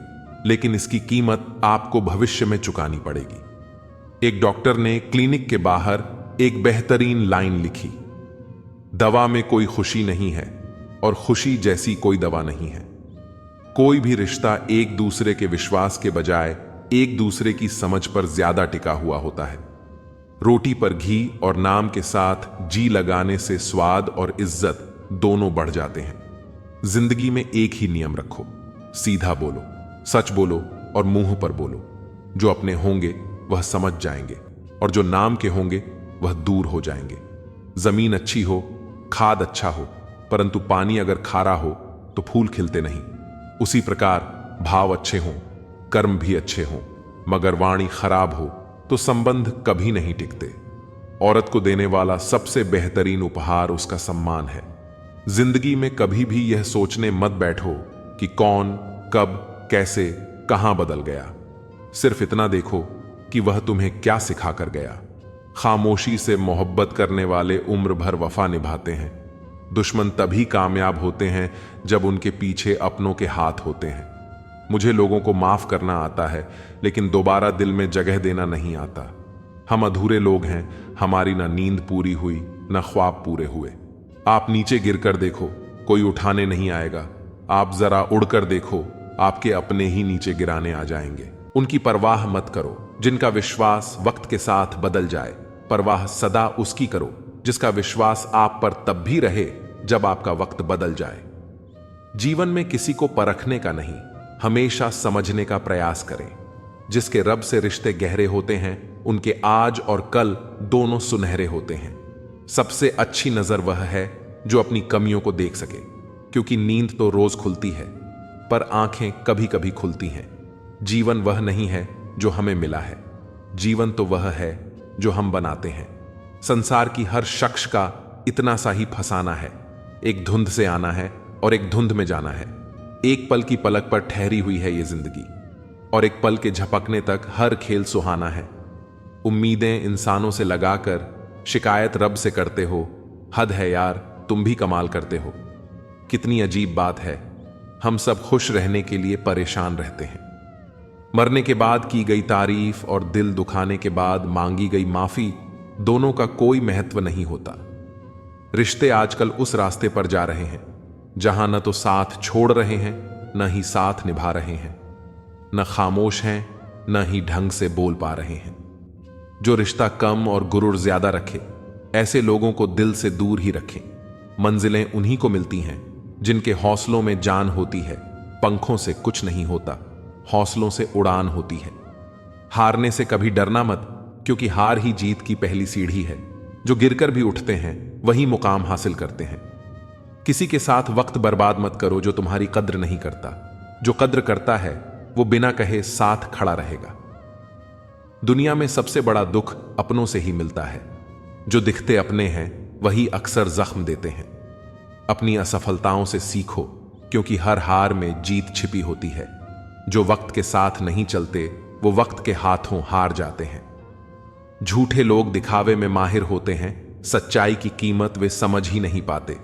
लेकिन इसकी कीमत आपको भविष्य में चुकानी पड़ेगी। एक डॉक्टर ने क्लिनिक के बाहर एक बेहतरीन लाइन लिखी, दवा में कोई खुशी नहीं है और खुशी जैसी कोई दवा नहीं है। कोई भी रिश्ता एक दूसरे के विश्वास के बजाय एक दूसरे की समझ पर ज्यादा टिका हुआ होता है। रोटी पर घी और नाम के साथ जी लगाने से स्वाद और इज्जत दोनों बढ़ जाते हैं। जिंदगी में एक ही नियम रखो, सीधा बोलो, सच बोलो और मुंह पर बोलो। जो अपने होंगे वह समझ जाएंगे और जो नाम के होंगे वह दूर हो जाएंगे। जमीन अच्छी हो, खाद अच्छा हो, परंतु पानी अगर खारा हो तो फूल खिलते नहीं। उसी प्रकार भाव अच्छे हों, कर्म भी अच्छे हों, मगर वाणी खराब हो तो संबंध कभी नहीं टिकते। औरत को देने वाला सबसे बेहतरीन उपहार उसका सम्मान है। जिंदगी में कभी भी यह सोचने मत बैठो कि कौन, कब, कैसे, कहां बदल गया। सिर्फ इतना देखो कि वह तुम्हें क्या सिखा कर गया। खामोशी से मोहब्बत करने वाले उम्र भर वफा निभाते हैं। दुश्मन तभी कामयाब होते हैं जब उनके पीछे अपनों के हाथ होते हैं। मुझे लोगों को माफ करना आता है, लेकिन दोबारा दिल में जगह देना नहीं आता। हम अधूरे लोग हैं, हमारी ना नींद पूरी हुई ना ख्वाब पूरे हुए। आप नीचे गिरकर देखो, कोई उठाने नहीं आएगा। आप जरा उड़कर देखो, आपके अपने ही नीचे गिराने आ जाएंगे। उनकी परवाह मत करो जिनका विश्वास वक्त के साथ बदल जाए। परवाह सदा उसकी करो जिसका विश्वास आप पर तब भी रहे जब आपका वक्त बदल जाए। जीवन में किसी को परखने का नहीं, हमेशा समझने का प्रयास करें। जिसके रब से रिश्ते गहरे होते हैं उनके आज और कल दोनों सुनहरे होते हैं। सबसे अच्छी नजर वह है जो अपनी कमियों को देख सके, क्योंकि नींद तो रोज खुलती है पर आंखें कभी कभी खुलती हैं। जीवन वह नहीं है जो हमें मिला है, जीवन तो वह है जो हम बनाते हैं। संसार की हर शख्स का इतना सा ही फसाना है, एक धुंध से आना है और एक धुंध में जाना है। एक पल की पलक पर ठहरी हुई है ये जिंदगी, और एक पल के झपकने तक हर खेल सुहाना है। उम्मीदें इंसानों से लगाकर शिकायत रब से करते हो, हद है यार, तुम भी कमाल करते हो। कितनी अजीब बात है, हम सब खुश रहने के लिए परेशान रहते हैं। मरने के बाद की गई तारीफ और दिल दुखाने के बाद मांगी गई माफी, दोनों का कोई महत्व नहीं होता। रिश्ते आजकल उस रास्ते पर जा रहे हैं जहां न तो साथ छोड़ रहे हैं न ही साथ निभा रहे हैं। न खामोश हैं, न ही ढंग से बोल पा रहे हैं। जो रिश्ता कम और गुरूर ज्यादा रखे, ऐसे लोगों को दिल से दूर ही रखें। मंजिलें उन्हीं को मिलती हैं जिनके हौसलों में जान होती है। पंखों से कुछ नहीं होता, हौसलों से उड़ान होती है। हारने से कभी डरना मत, क्योंकि हार ही जीत की पहली सीढ़ी है। जो गिरकर भी उठते हैं वही मुकाम हासिल करते हैं। किसी के साथ वक्त बर्बाद मत करो जो तुम्हारी कद्र नहीं करता। जो कद्र करता है वो बिना कहे साथ खड़ा रहेगा। दुनिया में सबसे बड़ा दुख अपनों से ही मिलता है। जो दिखते अपने हैं वही अक्सर जख्म देते हैं। अपनी असफलताओं से सीखो, क्योंकि हर हार में जीत छिपी होती है। जो वक्त के साथ नहीं चलते वो वक्त के हाथों हार जाते हैं। झूठे लोग दिखावे में माहिर होते हैं, सच्चाई की कीमत वे समझ ही नहीं पाते।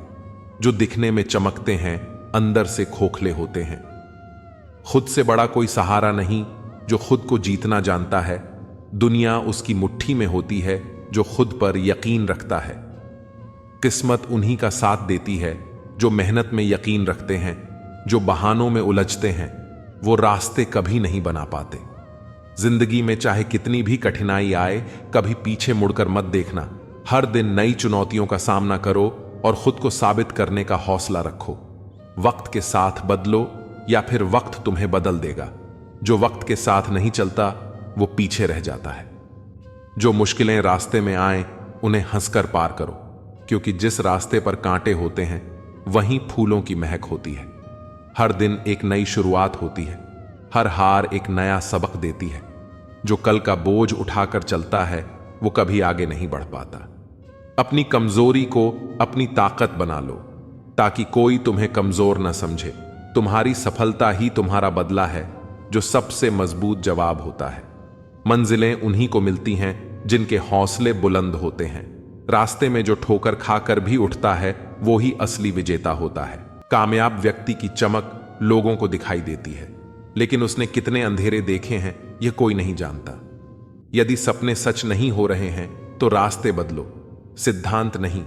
जो दिखने में चमकते हैं अंदर से खोखले होते हैं। खुद से बड़ा कोई सहारा नहीं जो खुद को जीतना जानता है। दुनिया उसकी मुट्ठी में होती है जो खुद पर यकीन रखता है। किस्मत उन्हीं का साथ देती है जो मेहनत में यकीन रखते हैं। जो बहानों में उलझते हैं वो रास्ते कभी नहीं बना पाते। जिंदगी में चाहे कितनी भी कठिनाई आए, कभी पीछे मुड़कर मत देखना। हर दिन नई चुनौतियों का सामना करो और खुद को साबित करने का हौसला रखो। वक्त के साथ बदलो या फिर वक्त तुम्हें बदल देगा। जो वक्त के साथ नहीं चलता वो पीछे रह जाता है। जो मुश्किलें रास्ते में आए उन्हें हंसकर पार करो, क्योंकि जिस रास्ते पर कांटे होते हैं वहीं फूलों की महक होती है। हर दिन एक नई शुरुआत होती है। हर हार एक नया सबक देती है। जो कल का बोझ उठाकर चलता है वो कभी आगे नहीं बढ़ पाता। अपनी कमजोरी को अपनी ताकत बना लो, ताकि कोई तुम्हें कमजोर न समझे। तुम्हारी सफलता ही तुम्हारा बदला है, जो सबसे मजबूत जवाब होता है। मंजिलें उन्हीं को मिलती हैं जिनके हौसले बुलंद होते हैं। रास्ते में जो ठोकर खाकर भी उठता है वो ही असली विजेता होता है। कामयाब व्यक्ति की चमक लोगों को दिखाई देती है, लेकिन उसने कितने अंधेरे देखे हैं यह कोई नहीं जानता। यदि सपने सच नहीं हो रहे हैं तो रास्ते बदलो, सिद्धांत नहीं,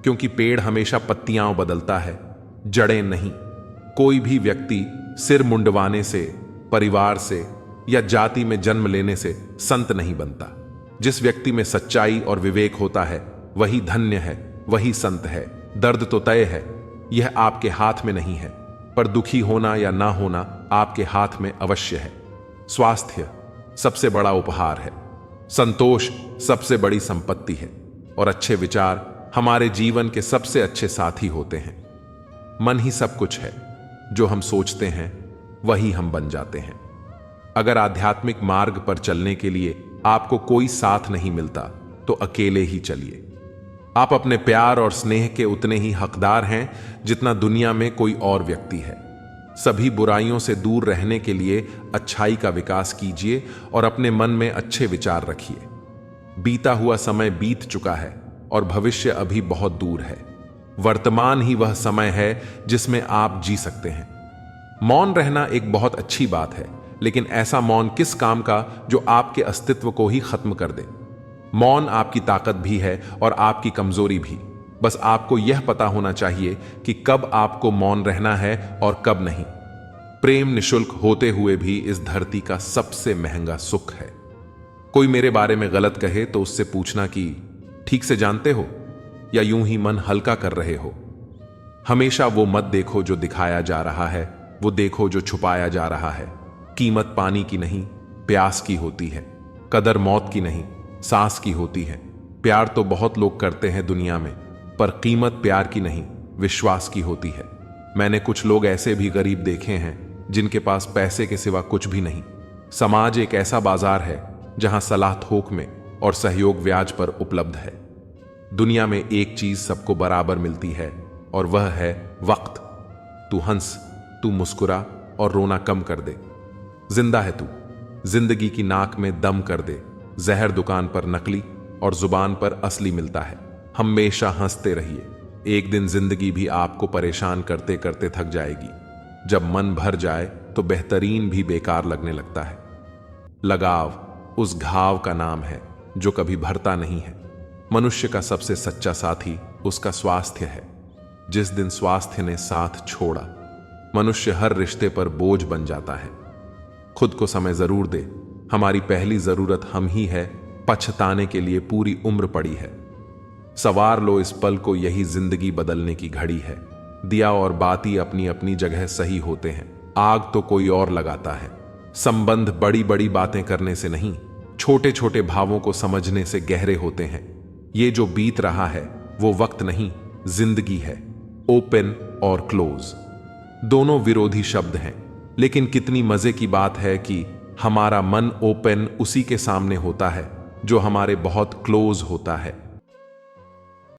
क्योंकि पेड़ हमेशा पत्तियां बदलता है, जड़ें नहीं। कोई भी व्यक्ति सिर मुंडवाने से, परिवार से या जाति में जन्म लेने से संत नहीं बनता। जिस व्यक्ति में सच्चाई और विवेक होता है वही धन्य है, वही संत है। दर्द तो तय है, यह आपके हाथ में नहीं है, पर दुखी होना या ना होना आपके हाथ में अवश्य है। स्वास्थ्य सबसे बड़ा उपहार है, संतोष सबसे बड़ी संपत्ति है, और अच्छे विचार हमारे जीवन के सबसे अच्छे साथी होते हैं। मन ही सब कुछ है, जो हम सोचते हैं वही हम बन जाते हैं। अगर आध्यात्मिक मार्ग पर चलने के लिए आपको कोई साथ नहीं मिलता तो अकेले ही चलिए। आप अपने प्यार और स्नेह के उतने ही हकदार हैं जितना दुनिया में कोई और व्यक्ति है। सभी बुराइयों से दूर रहने के लिए अच्छाई का विकास कीजिए और अपने मन में अच्छे विचार रखिए। बीता हुआ समय बीत चुका है और भविष्य अभी बहुत दूर है। वर्तमान ही वह समय है जिसमें आप जी सकते हैं। मौन रहना एक बहुत अच्छी बात है, लेकिन ऐसा मौन किस काम का जो आपके अस्तित्व को ही खत्म कर दे। मौन आपकी ताकत भी है और आपकी कमजोरी भी। बस आपको यह पता होना चाहिए कि कब आपको मौन रहना है और कब नहीं। प्रेम निशुल्क होते हुए भी इस धरती का सबसे महंगा सुख है। कोई मेरे बारे में गलत कहे तो उससे पूछना कि ठीक से जानते हो या यूं ही मन हल्का कर रहे हो। हमेशा वो मत देखो जो दिखाया जा रहा है, वो देखो जो छुपाया जा रहा है। कीमत पानी की नहीं, प्यास की होती है। कदर मौत की नहीं, सांस की होती है। प्यार तो बहुत लोग करते हैं दुनिया में, पर कीमत प्यार की नहीं, विश्वास की होती है। मैंने कुछ लोग ऐसे भी गरीब देखे हैं जिनके पास पैसे के सिवा कुछ भी नहीं। समाज एक ऐसा बाजार है जहां सलाह थोक में और सहयोग ब्याज पर उपलब्ध है। दुनिया में एक चीज सबको बराबर मिलती है और वह है वक्त। तू हंस, तू मुस्कुरा और रोना कम कर दे। जिंदा है तू, जिंदगी की नाक में दम कर दे। जहर दुकान पर नकली और जुबान पर असली मिलता है। हमेशा हंसते रहिए, एक दिन जिंदगी भी आपको परेशान करते करते थक जाएगी। जब मन भर जाए तो बेहतरीन भी बेकार लगने लगता है। लगाव उस घाव का नाम है जो कभी भरता नहीं है। मनुष्य का सबसे सच्चा साथी उसका स्वास्थ्य है। जिस दिन स्वास्थ्य ने साथ छोड़ा, मनुष्य हर रिश्ते पर बोझ बन जाता है। खुद को समय जरूर दे। हमारी पहली जरूरत हम ही है, पछताने के लिए पूरी उम्र पड़ी है। सवार लो इस पल को, यही जिंदगी बदलने की घड़ी है। दिया और बाती अपनी अपनी जगह सही होते हैं, आग तो कोई और लगाता है। संबंध बड़ी बड़ी बातें करने से नहीं, छोटे छोटे भावों को समझने से गहरे होते हैं। ये जो बीत रहा है वो वक्त नहीं, जिंदगी है। ओपन और क्लोज दोनों विरोधी शब्द हैं, लेकिन कितनी मजे की बात है कि हमारा मन ओपन उसी के सामने होता है जो हमारे बहुत क्लोज होता है।